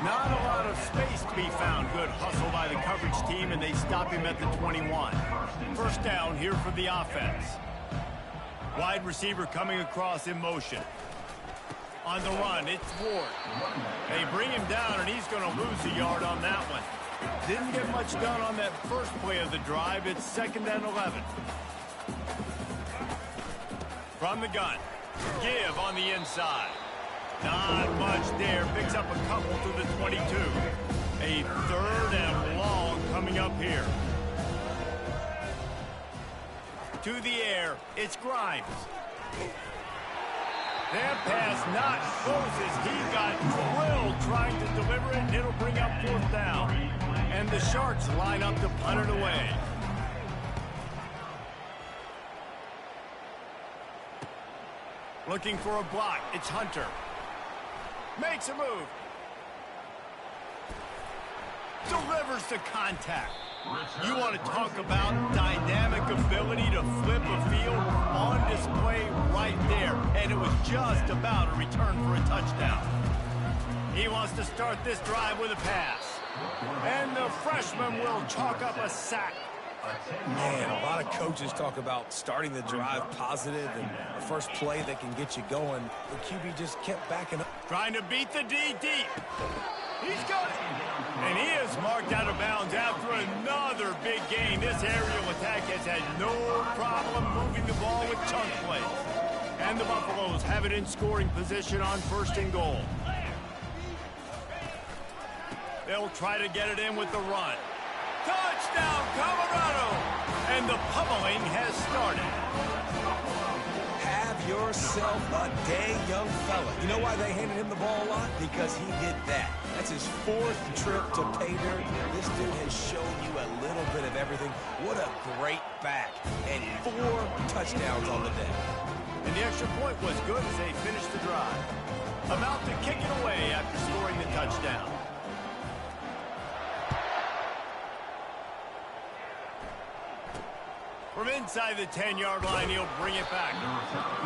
Not a lot of space to be found. Good hustle by the coverage team, and they stop him at the 21. 1st down here for the offense. Wide receiver coming across in motion. On the run, it's Ward. They bring him down, and he's going to lose a yard on that one. Didn't get much done on that first play of the drive. It's 2nd and 11. From the gun. Give on the inside. Not much there. Picks up a couple to the 22. A 3rd and long coming up here. To the air. It's Grimes. That pass not close as he got drilled trying to deliver it, and it'll bring up 4th down. And the Sharks line up to punt it away. Looking for a block. It's Hunter. Makes a move. Delivers the contact. You want to talk about dynamic ability to flip a field on display right there. And it was just about a return for a touchdown. He wants to start this drive with a pass. And the freshman will chalk up a sack. Man, a lot of coaches talk about starting the drive positive and the first play that can get you going. The QB just kept backing up. Trying to beat the D deep. He's got it. And he is marked out of bounds after another big gain. This aerial attack has had no problem moving the ball with chunk plays. And the Buffaloes have it in scoring position on 1st and goal. They'll try to get it in with the run. Touchdown, Colorado! And the pummeling has started. Have yourself a day, young fella. You know why they handed him the ball a lot? Because he did that. That's his 4th trip to pay dirt. This dude has shown you a little bit of everything. What a great back. And 4 touchdowns on the day. And the extra point was good as they finished the drive. About to kick it away after scoring the touchdown. From inside the 10-yard line, he'll bring it back.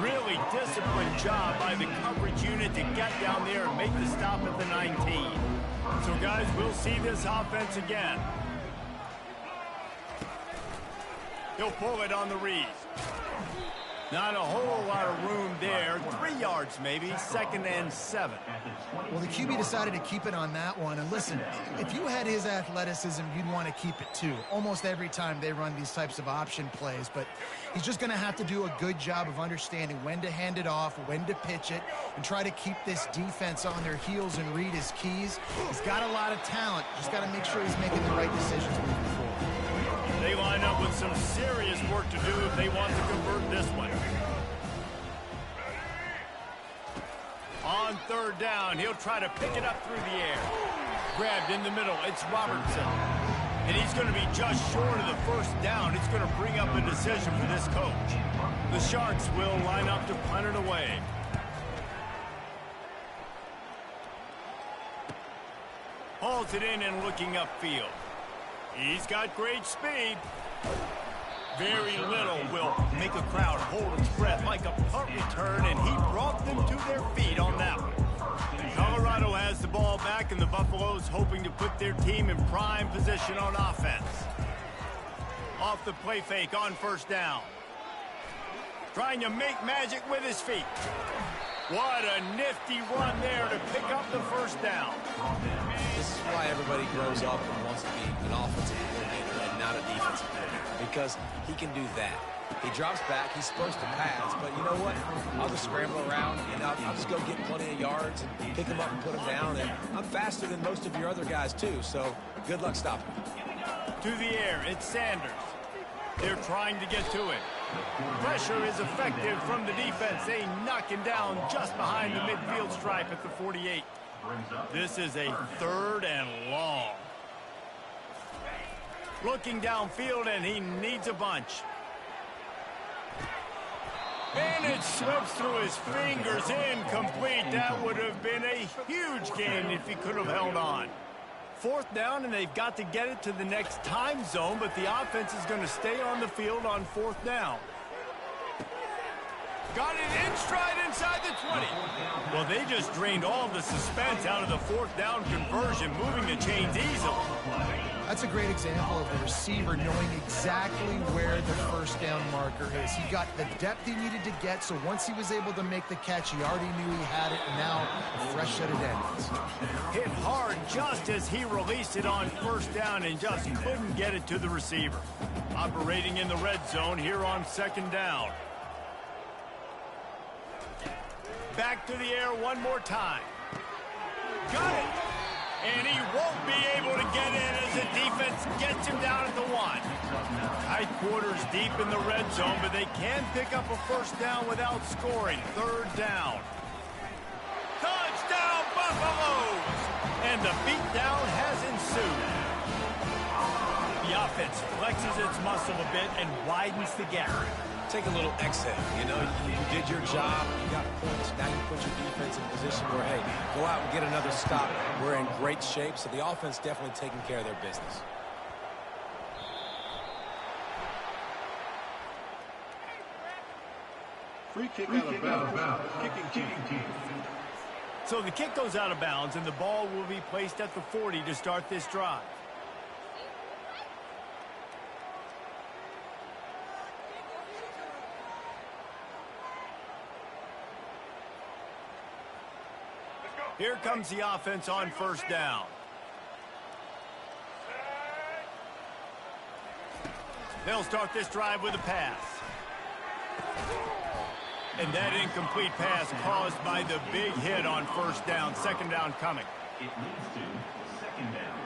Really disciplined job by the coverage unit to get down there and make the stop at the 19. So, guys, we'll see this offense again. He'll pull it on the read. Not a whole lot of room there. 3 yards maybe, 2nd and 7. Well, the QB decided to keep it on that one. And listen, if you had his athleticism, you'd want to keep it too. Almost every time they run these types of option plays. But he's just going to have to do a good job of understanding when to hand it off, when to pitch it, and try to keep this defense on their heels and read his keys. He's got a lot of talent. Just got to make sure he's making the right decisions moving forward. They line up with some serious work to do if they want to convert this one. On 3rd down, he'll try to pick it up through the air. Grabbed in the middle, it's Robertson. And he's going to be just short of the 1st down. It's going to bring up a decision for this coach. The Sharks will line up to punt it away. hauls it in and looking upfield. He's got great speed. Very little will make a crowd hold its breath like a punt return, and he brought them to their feet on that one. Colorado has the ball back, and the Buffaloes hoping to put their team in prime position on offense. Off the play fake on first down. Trying to make magic with his feet. What a nifty run there to pick up the first down. This is why everybody grows up and wants to be an offensive coordinator and not a defensive coordinator, because he can do that. He drops back, he's supposed to pass, but you know what? I'll just scramble around, and I'll just go get plenty of yards and pick him up and put him down, and I'm faster than most of your other guys, too, so good luck stopping me. To the air, it's Sanders. They're trying to get to it. Pressure is effective from the defense. They knock him down just behind the midfield stripe at the 48. This is a 3rd and long. Looking downfield, and he needs a bunch. And it slips through his fingers, incomplete. That would have been a huge gain if he could have held on. 4th down, and they've got to get it to the next time zone, but the offense is going to stay on the field on 4th down. Got it in stride inside the 20. Well, they just drained all the suspense out of the 4th down conversion, moving the chains easily. That's a great example of the receiver knowing exactly where the first down marker is. He got the depth he needed to get, so once he was able to make the catch, he already knew he had it, and now a fresh set of downs. Hit hard just as he released it on first down and just couldn't get it to the receiver. Operating in the red zone here on 2nd down. Back to the air one more time. Got it. And he won't be able to get in as the defense gets him down at the 1. Tight quarters deep in the red zone, but they can pick up a first down without scoring. 3rd down. Touchdown, Buffaloes! And the beatdown has ensued. The offense flexes its muscle a bit and widens the gap. Take a little exhale. You know, you did your job. You got points. Now you put your defense in a position where, hey, go out and get another stop. We're in great shape, so the offense definitely taking care of their business. Free kick out of bounds. Kicking team. So the kick goes out of bounds, and the ball will be placed at the 40 to start this drive. Here comes the offense on first down. They'll start this drive with a pass. And that incomplete pass caused by the big hit on first down. 2nd down coming. It leads to 2nd down.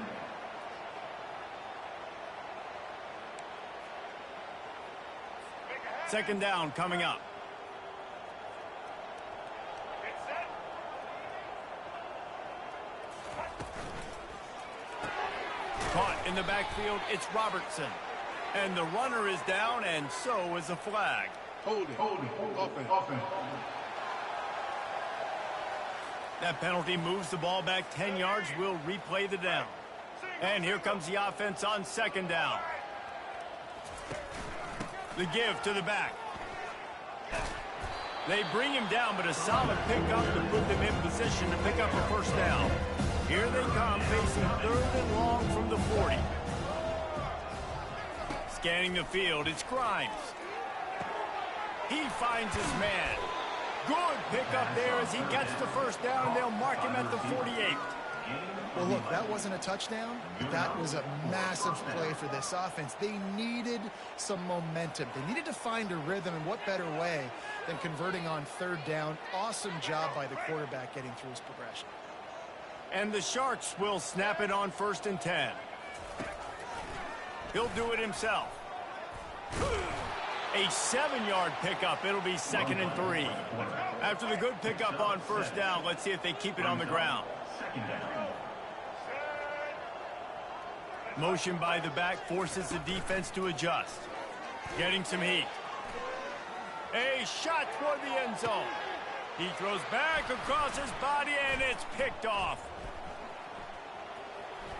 Second down coming up. Caught in the backfield, it's Robertson. And the runner is down, and so is a flag. Holding. Offense. That penalty moves the ball back 10 yards. We'll replay the down. And here comes the offense on 2nd down. The give to the back. They bring him down, but a solid pickup to put them in position to pick up a first down. Here they come, facing 3rd and long from the 40. Scanning the field, it's Grimes. He finds his man. Good pickup there as he gets the first down, and they'll mark him at the 48. Well, look, that wasn't a touchdown. That was a massive play for this offense. They needed some momentum. They needed to find a rhythm, and what better way than converting on 3rd down. Awesome job by the quarterback getting through his progression. And the Sharks will snap it on 1st and 10. He'll do it himself. A 7-yard pickup. It'll be 2nd and 3. After the good pickup on first down, let's see if they keep it on the ground. Motion by the back forces the defense to adjust. Getting some heat. A shot toward the end zone. He throws back across his body, and it's picked off.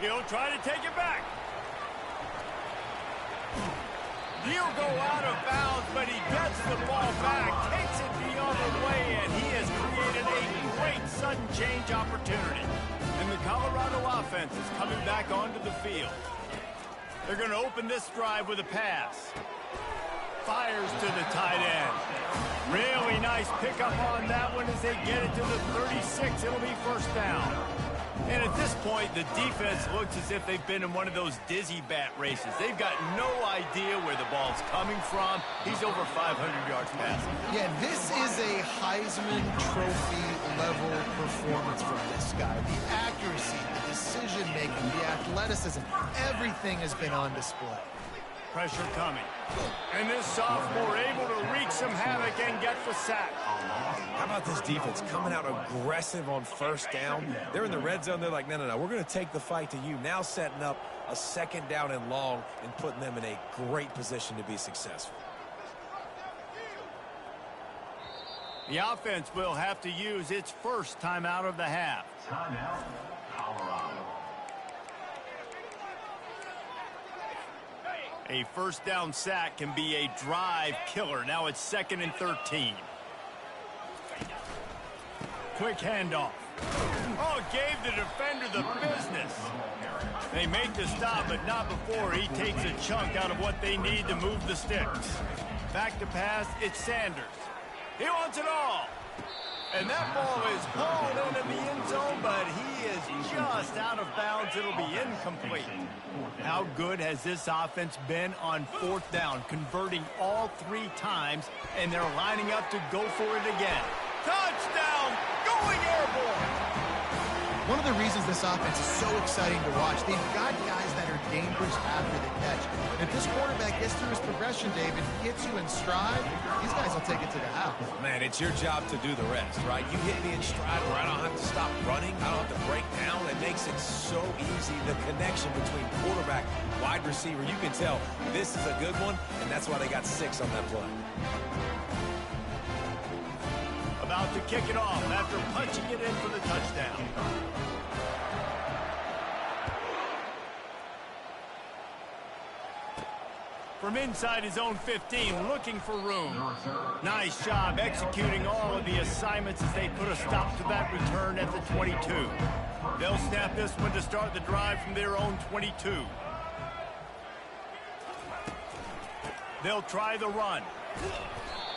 He'll try to take it back. He'll go out of bounds, but he gets the ball back, takes it the other way, and he has created a great sudden change opportunity. And the Colorado offense is coming back onto the field. They're going to open this drive with a pass. Fires to the tight end. Really nice pickup on that one as they get it to the 36. It'll be first down. And at this point, the defense looks as if they've been in one of those dizzy bat races. They've got no idea where the ball's coming from. He's over 500 yards passing. Yeah, this is a Heisman Trophy level performance from this guy. The accuracy, the decision-making, the athleticism, everything has been on display. Pressure coming. And this sophomore able to wreak some havoc and get the sack. How about this defense coming out aggressive on first down? They're in the red zone. They're like, no, we're going to take the fight to you. Now setting up a second down and long and putting them in a great position to be successful. The offense will have to use its first timeout of the half. Timeout, Colorado. A first down sack can be a drive killer. Now it's 2nd and 13. Quick handoff. Oh, gave the defender the business. They make the stop, but not before he takes a chunk out of what they need to move the sticks. Back to pass, it's Sanders. He wants it all. And that ball is hauled into the end zone, but he is just out of bounds. It'll be incomplete. How good has this offense been on 4th down, converting all 3 times, and they're lining up to go for it again. Touchdown, going airborne. One of the reasons this offense is so exciting to watch, they've got guys that are dangerous after the catch. If this quarterback gets through his progression, David, gets you in stride, these guys will take it to the house. Man, it's your job to do the rest, right? You hit me in stride where I don't have to stop running. I don't have to break down. It makes it so easy. The connection between quarterback, wide receiver, you can tell this is a good one, and that's why they got 6 on that play. About to kick it off after punching it in for the touchdown. From inside his own 15, looking for room. Nice job executing all of the assignments as they put a stop to that return at the 22. They'll snap this one to start the drive from their own 22. They'll try the run.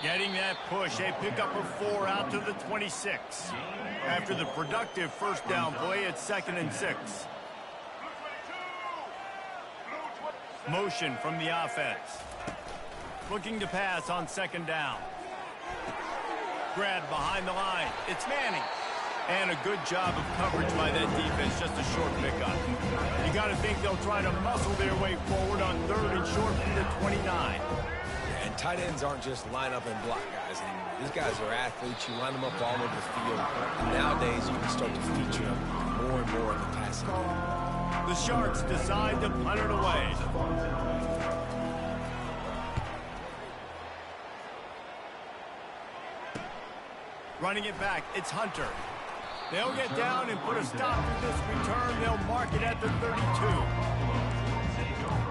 Getting that push, a pickup of 4 out to the 26. After the productive first down play, it's 2nd and 6. Motion from the offense. Looking to pass on 2nd down. Grab behind the line. It's Manning. And a good job of coverage by that defense, just a short pickup. You got to think they'll try to muscle their way forward on 3rd and short from the 29. And tight ends aren't just line up and block guys. And these guys are athletes. You line them up all over the field. And nowadays, you can start to feature them more and more in the passing game. The Sharks decide to punt it away. Running it back, it's Hunter. They'll get down and put a stop to this return. They'll mark it at the 32.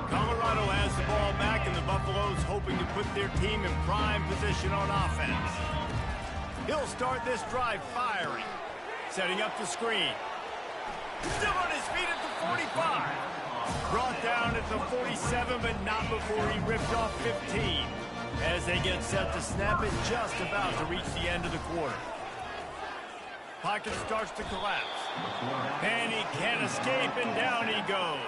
Colorado has the ball back, and the Buffaloes hoping to put their team in prime position on offense. He'll start this drive firing. Setting up the screen. Still on his feet at the 45. Brought down at the 47, but not before he ripped off 15. As they get set to snap it, just about to reach the end of the quarter. Pocket starts to collapse. And he can't escape, and down he goes.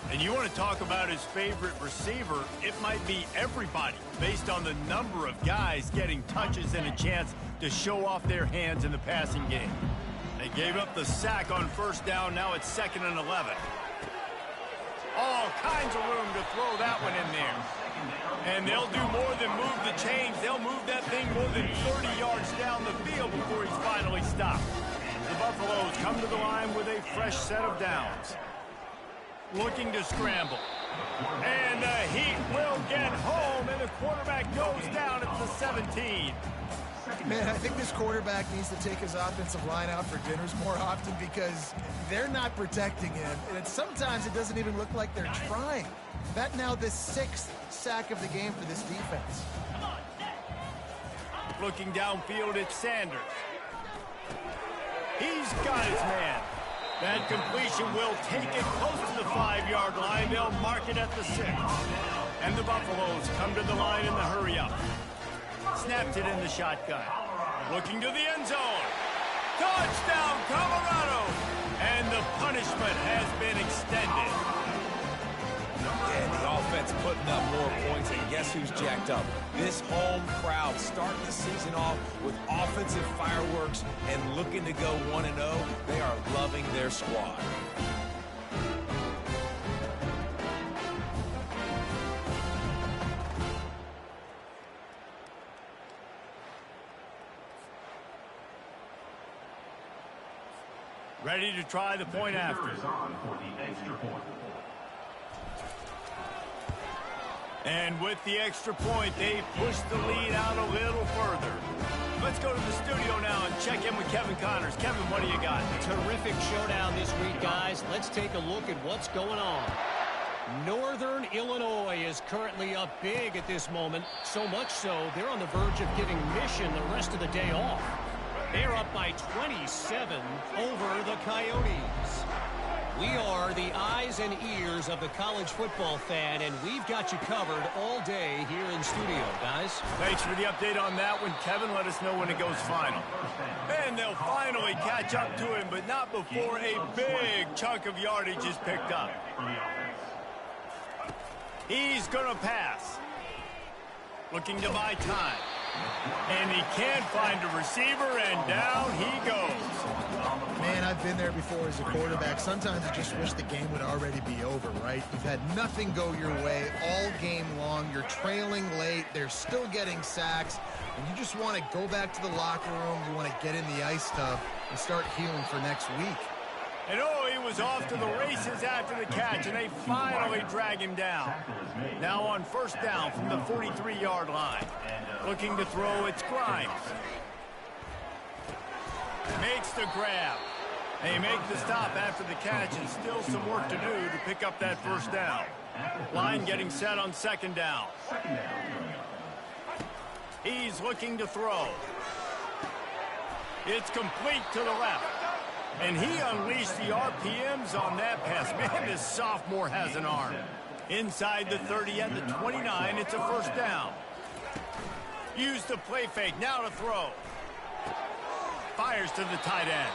And you want to talk about his favorite receiver, it might be everybody, based on the number of guys getting touches and a chance to show off their hands in the passing game. They gave up the sack on first down. Now it's 2nd and 11. All kinds of room to throw that one in there. And they'll do more than move the chains. They'll move that thing more than 30 yards down the field before he's finally stopped. The Buffaloes come to the line with a fresh set of downs. Looking to scramble. And the Heat will get home, and the quarterback goes down at the 17. Man, I think this quarterback needs to take his offensive line out for dinners more often because they're not protecting him. And sometimes it doesn't even look like they're trying. That now the 6th sack of the game for this defense. Looking downfield at Sanders. He's got his man. That completion will take it close to the 5-yard line. They'll mark it at the 6. And the Buffaloes come to the line in the hurry-up. Snapped it in the shotgun. Looking to the end zone. Touchdown, Colorado! And the punishment has been extended. And the offense putting up more points, and guess who's jacked up? This home crowd starting the season off with offensive fireworks and looking to go 1-0. They are loving their squad. Ready to try the point after. And with the extra point, they push the lead out a little further. Let's go to the studio now and check in with Kevin Connors. Kevin, what do you got? Terrific showdown this week, guys. Let's take a look at what's going on. Northern Illinois is currently up big at this moment. So much so, they're on the verge of giving Mission the rest of the day off. They're up by 27 over the Coyotes. We are the eyes and ears of the college football fan, and we've got you covered all day here in studio, guys. Thanks for the update on that one, Kevin. Let us know when it goes final. And they'll finally catch up to him, but not before a big chunk of yardage is picked up. He's going to pass. Looking to buy time. And he can't find a receiver, and down he goes. Man, I've been there before as a quarterback. Sometimes you just wish the game would already be over, right? You've had nothing go your way all game long. You're trailing late. They're still getting sacks. And you just want to go back to the locker room. You want to get in the ice tub and start healing for next week. And oh, he was off to the races after the catch, and they finally drag him down. Now on first down from the 43-yard line. Looking to throw, it's Grimes. Makes the grab. They make the stop after the catch, and still some work to do to pick up that first down. Line getting set on second down. He's looking to throw. It's complete to the left. And he unleashed the RPMs on that pass. Man, this sophomore has an arm. Inside the 30 at the 29, it's a first down. Use the play fake, now to throw. Fires to the tight end.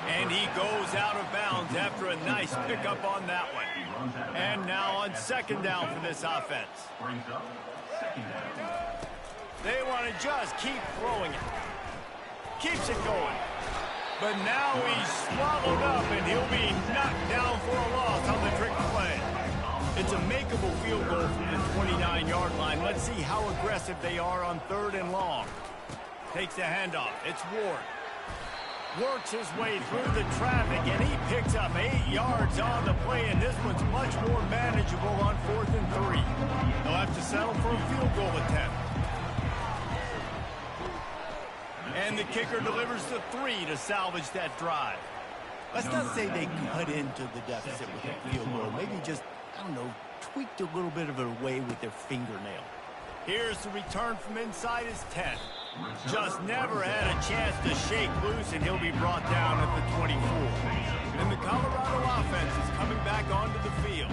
And he goes out of bounds after a nice pickup on that one. And now on second down for this offense. They want to just keep throwing it. Keeps it going. But now he's swallowed up, and he'll be knocked down for a loss on the trick play. It's a makeable field goal from the 29-yard line. Let's see how aggressive they are on third and long. Takes the handoff. It's Ward. Works his way through the traffic, and he picks up 8 yards on the play, and this one's much more manageable on 4th and 3. They'll have to settle for a field goal attempt. And the kicker delivers the 3 to salvage that drive. Let's not say they cut into the deficit with a field goal. Maybe just, I don't know, tweaked a little bit of it away with their fingernail. Here's the return from inside his 10. Just never had a chance to shake loose, and he'll be brought down at the 24. And the Colorado offense is coming back onto the field.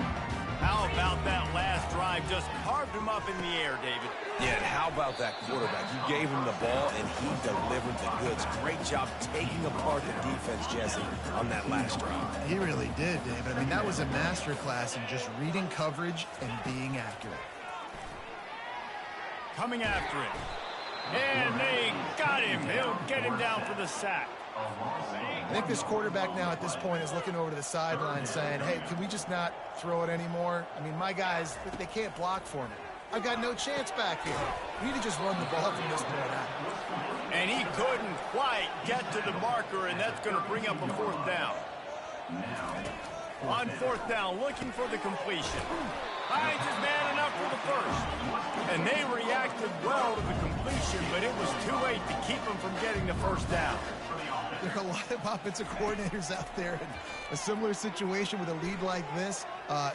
How about that last drive? Just carved him up in the air, David. Yeah, and how about that quarterback? You gave him the ball, and he delivered the goods. Great job taking apart the defense, Jesse, on that last drive. He really did, David. I mean, that was a masterclass in just reading coverage and being accurate. Coming after him. And they got him. He'll get him down for the sack. I think this quarterback now at this point is looking over to the sideline saying, hey, can we just not throw it anymore? I mean, my guys, they can't block for me. I've got no chance back here. We need to just run the ball from this point out. And he couldn't quite get to the marker, and that's going to bring up a fourth down. On fourth down, looking for the completion. Hines is man enough for the first. And they react reacted well to the completion, but it was too late to keep him from getting the first down. There are a lot of offensive coordinators out there in a similar situation with a lead like this.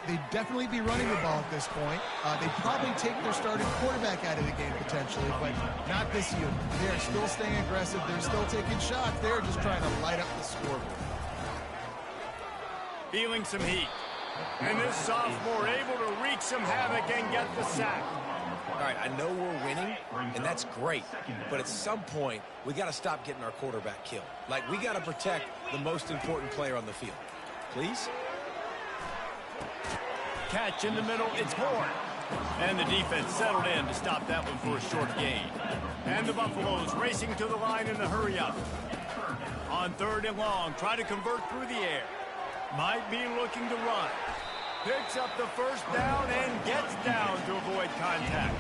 They'd definitely be running the ball at this point. They'd probably take their starting quarterback out of the game potentially, but not this unit. They're still staying aggressive. They're still taking shots. They're just trying to light up the scoreboard. Feeling some heat. And this sophomore able to wreak some havoc and get the sack. All right, I know we're winning, and that's great. But at some point, we got to stop getting our quarterback killed. Like, we got to protect the most important player on the field. Please? Catch in the middle, it's Horn. And the defense settled in to stop that one for a short gain. And the Buffaloes racing to the line in a hurry-up. On 3rd and long, try to convert through the air. Might be looking to run. Picks up the first down and gets down to avoid contact.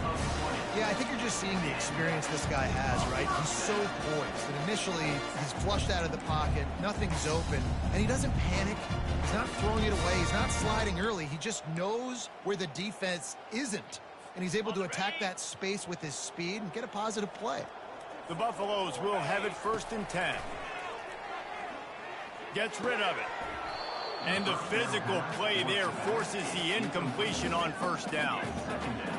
Yeah, I think you're just seeing the experience this guy has, right? He's so poised. And initially, he's flushed out of the pocket. Nothing's open. And he doesn't panic. He's not throwing it away. He's not sliding early. He just knows where the defense isn't. And he's able to attack that space with his speed and get a positive play. The Buffaloes will have it 1st and 10. Gets rid of it. And the physical play there forces the incompletion on 1st down.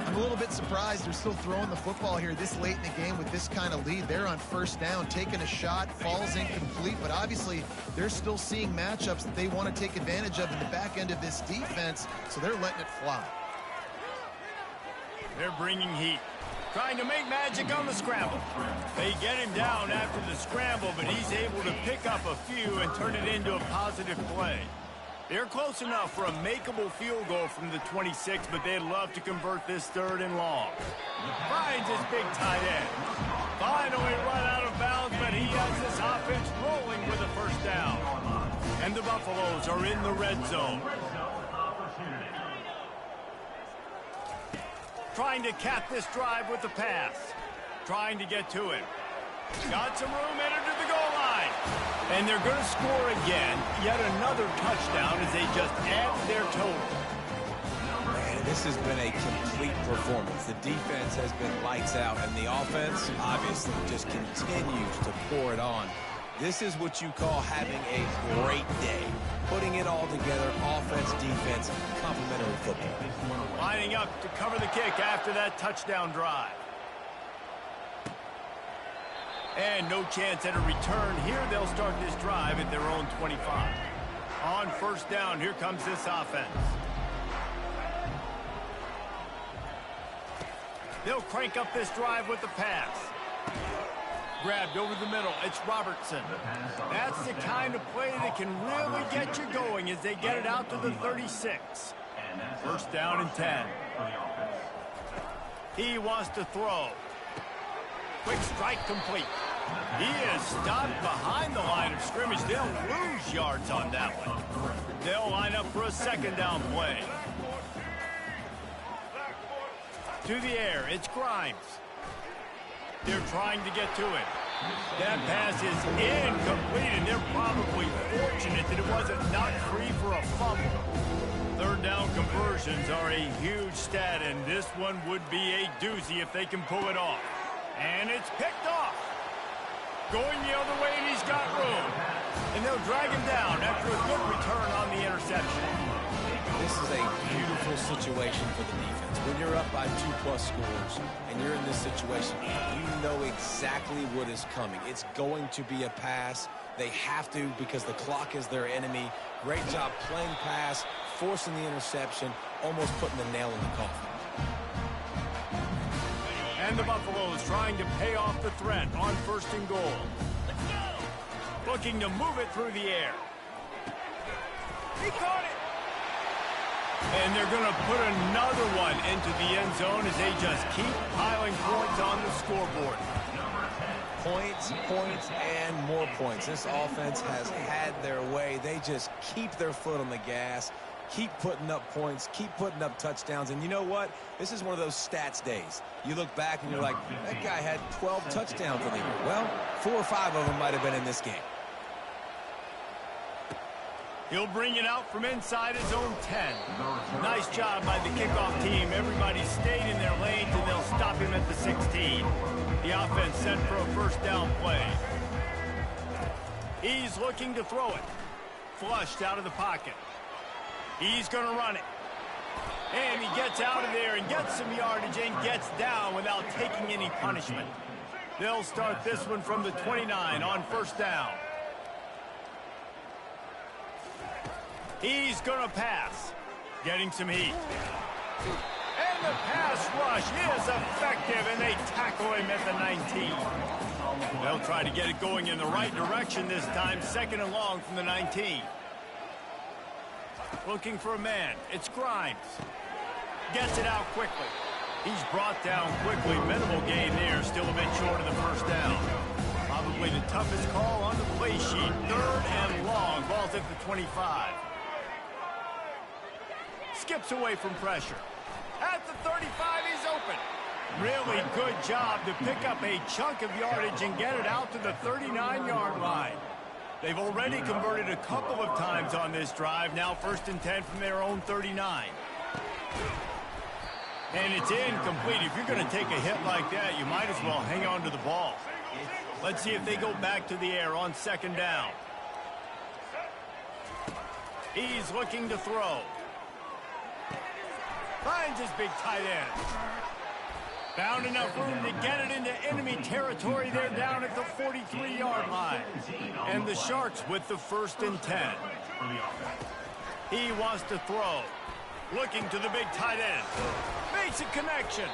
I'm a little bit surprised they're still throwing the football here this late in the game with this kind of lead. They're on 1st down, taking a shot, falls incomplete, but obviously they're still seeing matchups that they want to take advantage of in the back end of this defense, so they're letting it fly. They're bringing heat. Trying to make magic on the scramble. They get him down after the scramble, but he's able to pick up a few and turn it into a positive play. They're close enough for a makeable field goal from the 26, but they'd love to convert this 3rd and long. Finds his big tight end. Finally run out of bounds, but he has this offense rolling with a 1st down. And the Buffaloes are in the red zone. Trying to cap this drive with the pass. Trying to get to it. Got some room, entered to the goal line. And they're going to score again. Yet another touchdown as they just add their total. Man, this has been a complete performance. The defense has been lights out, and the offense obviously just continues to pour it on. This is what you call having a great day. Putting it all together, offense, defense, complementary football. Lining up to cover the kick after that touchdown drive. And no chance at a return here. They'll start this drive at their own 25. On 1st down, here comes this offense. They'll crank up this drive with the pass. Grabbed over the middle. It's Robertson. That's the kind of play that can really get you going as they get it out to the 36. 1st down and 10. He wants to throw. Quick strike complete. He is stopped behind the line of scrimmage. They'll lose yards on that one. They'll line up for a 2nd down play. To the air, it's Grimes. They're trying to get to it. That pass is incomplete, and they're probably fortunate that it wasn't knocked free for a fumble. 3rd down conversions are a huge stat, and this one would be a doozy if they can pull it off. And it's picked off. Going the other way, and he's got room. And they'll drag him down after a good return on the interception. This is a beautiful situation for the defense. When you're up by 2+ scores and you're in this situation, you know exactly what is coming. It's going to be a pass. They have to because the clock is their enemy. Great job playing pass, forcing the interception, almost putting the nail in the coffin. And the Buffaloes trying to pay off the threat on 1st and goal. Looking to move it through the air. He caught it. And they're going to put another one into the end zone as they just keep piling points on the scoreboard. Points, points, and more points. This offense has had their way. They just keep their foot on the gas, keep putting up points, keep putting up touchdowns. And you know what? This is one of those stats days. You look back and you're like, that guy had 12 touchdowns in the year. Well, 4 or 5 of them might have been in this game. He'll bring it out from inside his own 10. Nice job by the kickoff team. Everybody stayed in their lanes, and they'll stop him at the set for a first down play. He's looking to throw it. Flushed out of the pocket. He's going to run it. And he gets out of there and gets some yardage and gets down without taking any punishment. They'll start this one from the 29 on first down. He's going to pass. Getting some heat. And the pass rush is effective, and they tackle him at the 19. They'll try to get it going in the right direction this time, second and long from the 19. Looking for a man. It's Grimes. Gets it out quickly. He's brought down quickly. Minimal gain there. Still a bit short of the first down. Probably the toughest call on the play sheet. Third and long. Ball's at the 25. Skips away from pressure. At the 35, he's open. Really good job to pick up a chunk of yardage and get it out to the 39-yard line. They've already converted a couple of times on this drive. Now first and 10 from their own 39. And it's incomplete. If you're going to take a hit like that, you might as well hang on to the ball. Let's see if they go back to the air on second down. He's looking to throw. Finds his big tight end. Found enough room to get it into enemy territory. They're down at the 43-yard line. And the Sharks with the first and 10. He wants to throw. Looking to the big tight end. Makes a connection.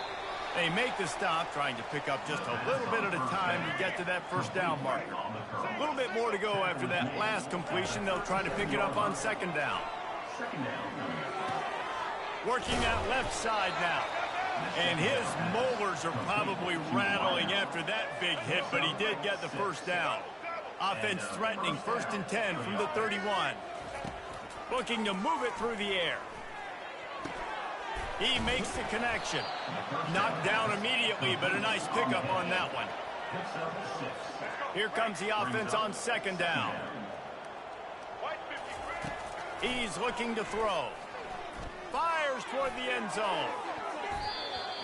They make the stop, trying to pick up just a little bit at a time to get to that first down marker. A little bit more to go after that last completion. They'll try to pick it up on second down. Working that left side now. And his molars are probably rattling after that big hit, but he did get the first down. Offense threatening, first and 10 from the 31. Looking to move it through the air. He makes the connection. Knocked down immediately, but a nice pickup on that one. Here comes the offense on second down. He's looking to throw. Fires toward the end zone.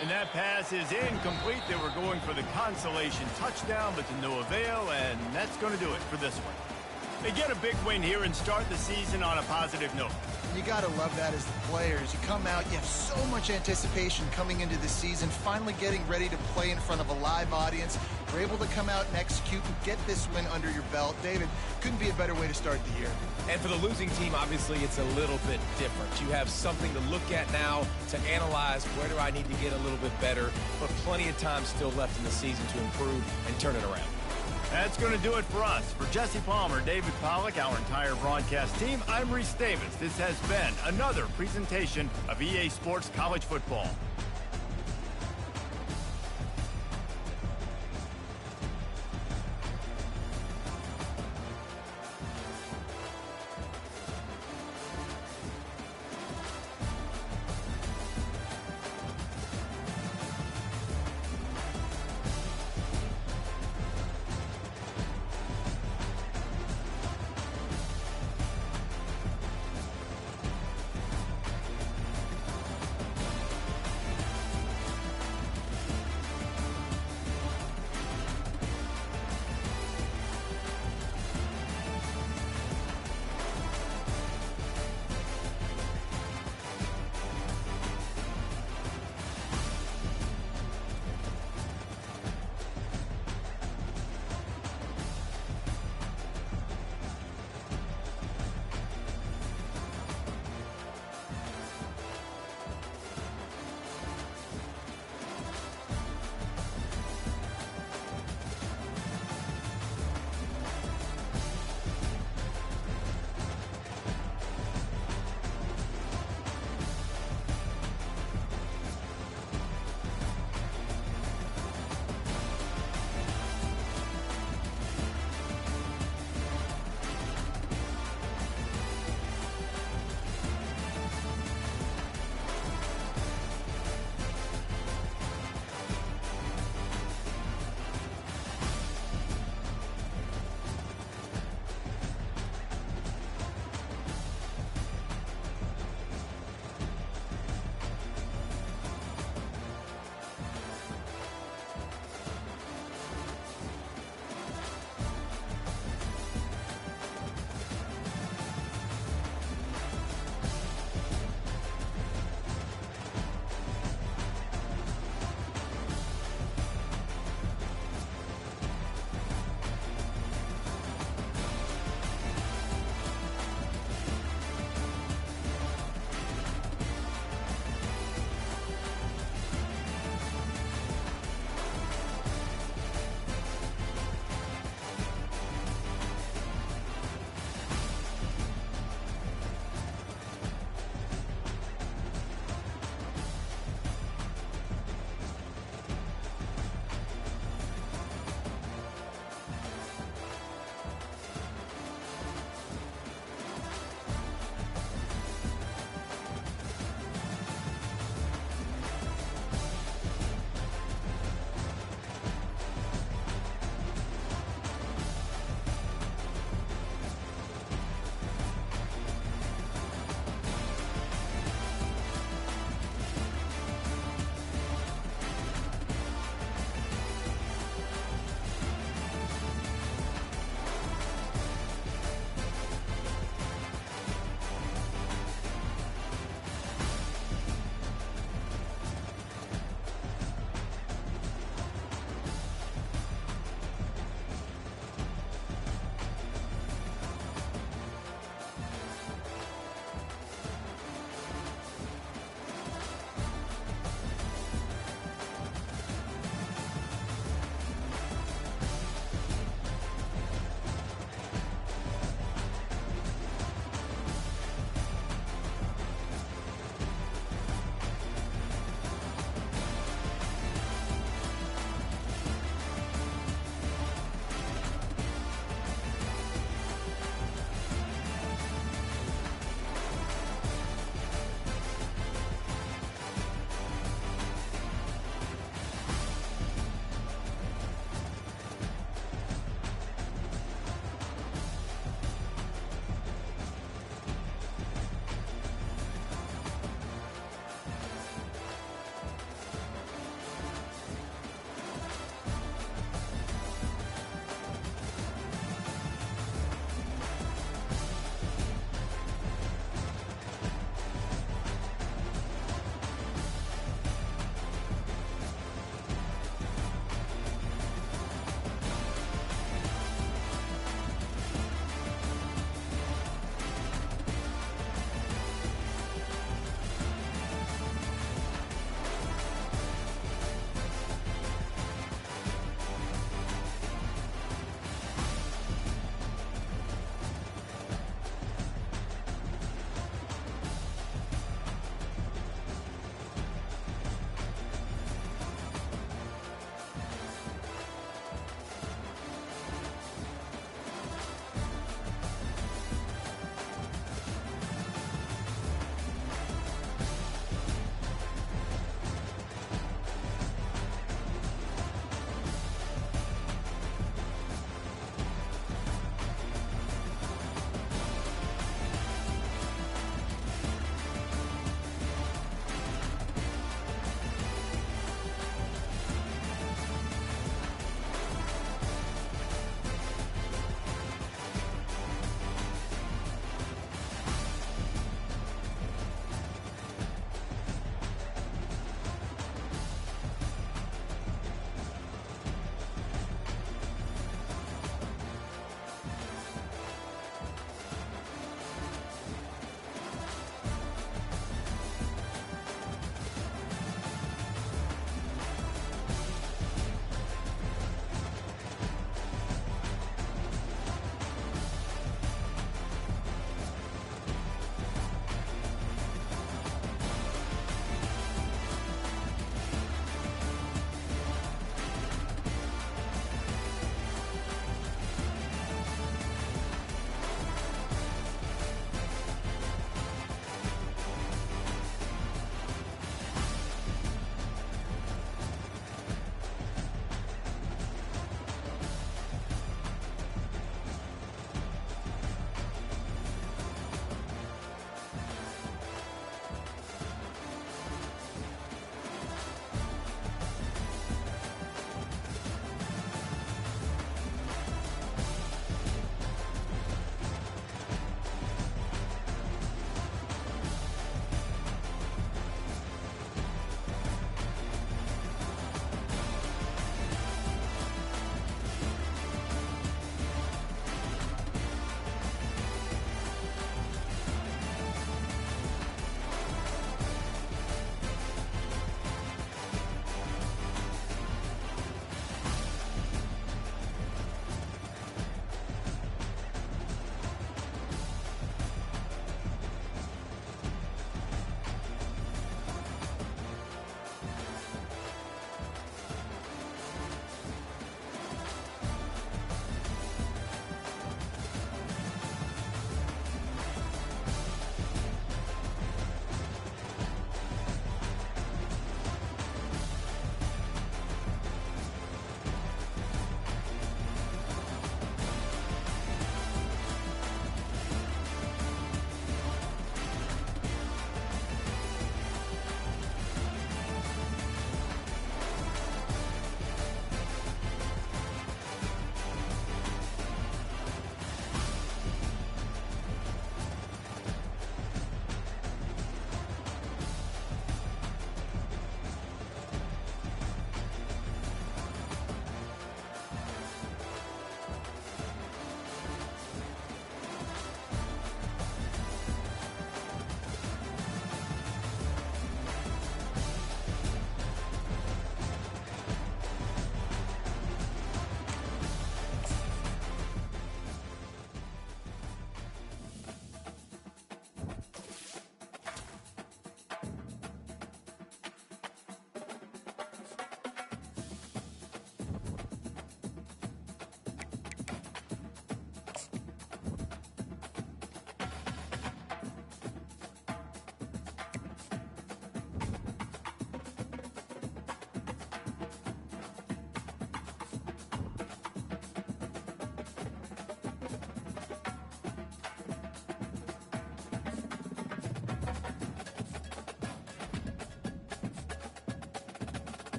And that pass is incomplete. They were going for the consolation touchdown, but to no avail, and that's going to do it for this one. They get a big win here and start the season on a positive note. You got to love that as the players. You come out, you have so much anticipation coming into the season, finally getting ready to play in front of a live audience. You're able to come out and execute and get this win under your belt. David, couldn't be a better way to start the year. And for the losing team, obviously, it's a little bit different. You have something to look at now to analyze where do I need to get a little bit better, but plenty of time still left in the season to improve and turn it around. That's going to do it for us. For Jesse Palmer, David Pollack, our entire broadcast team, I'm Reese Davis. This has been another presentation of EA Sports College Football.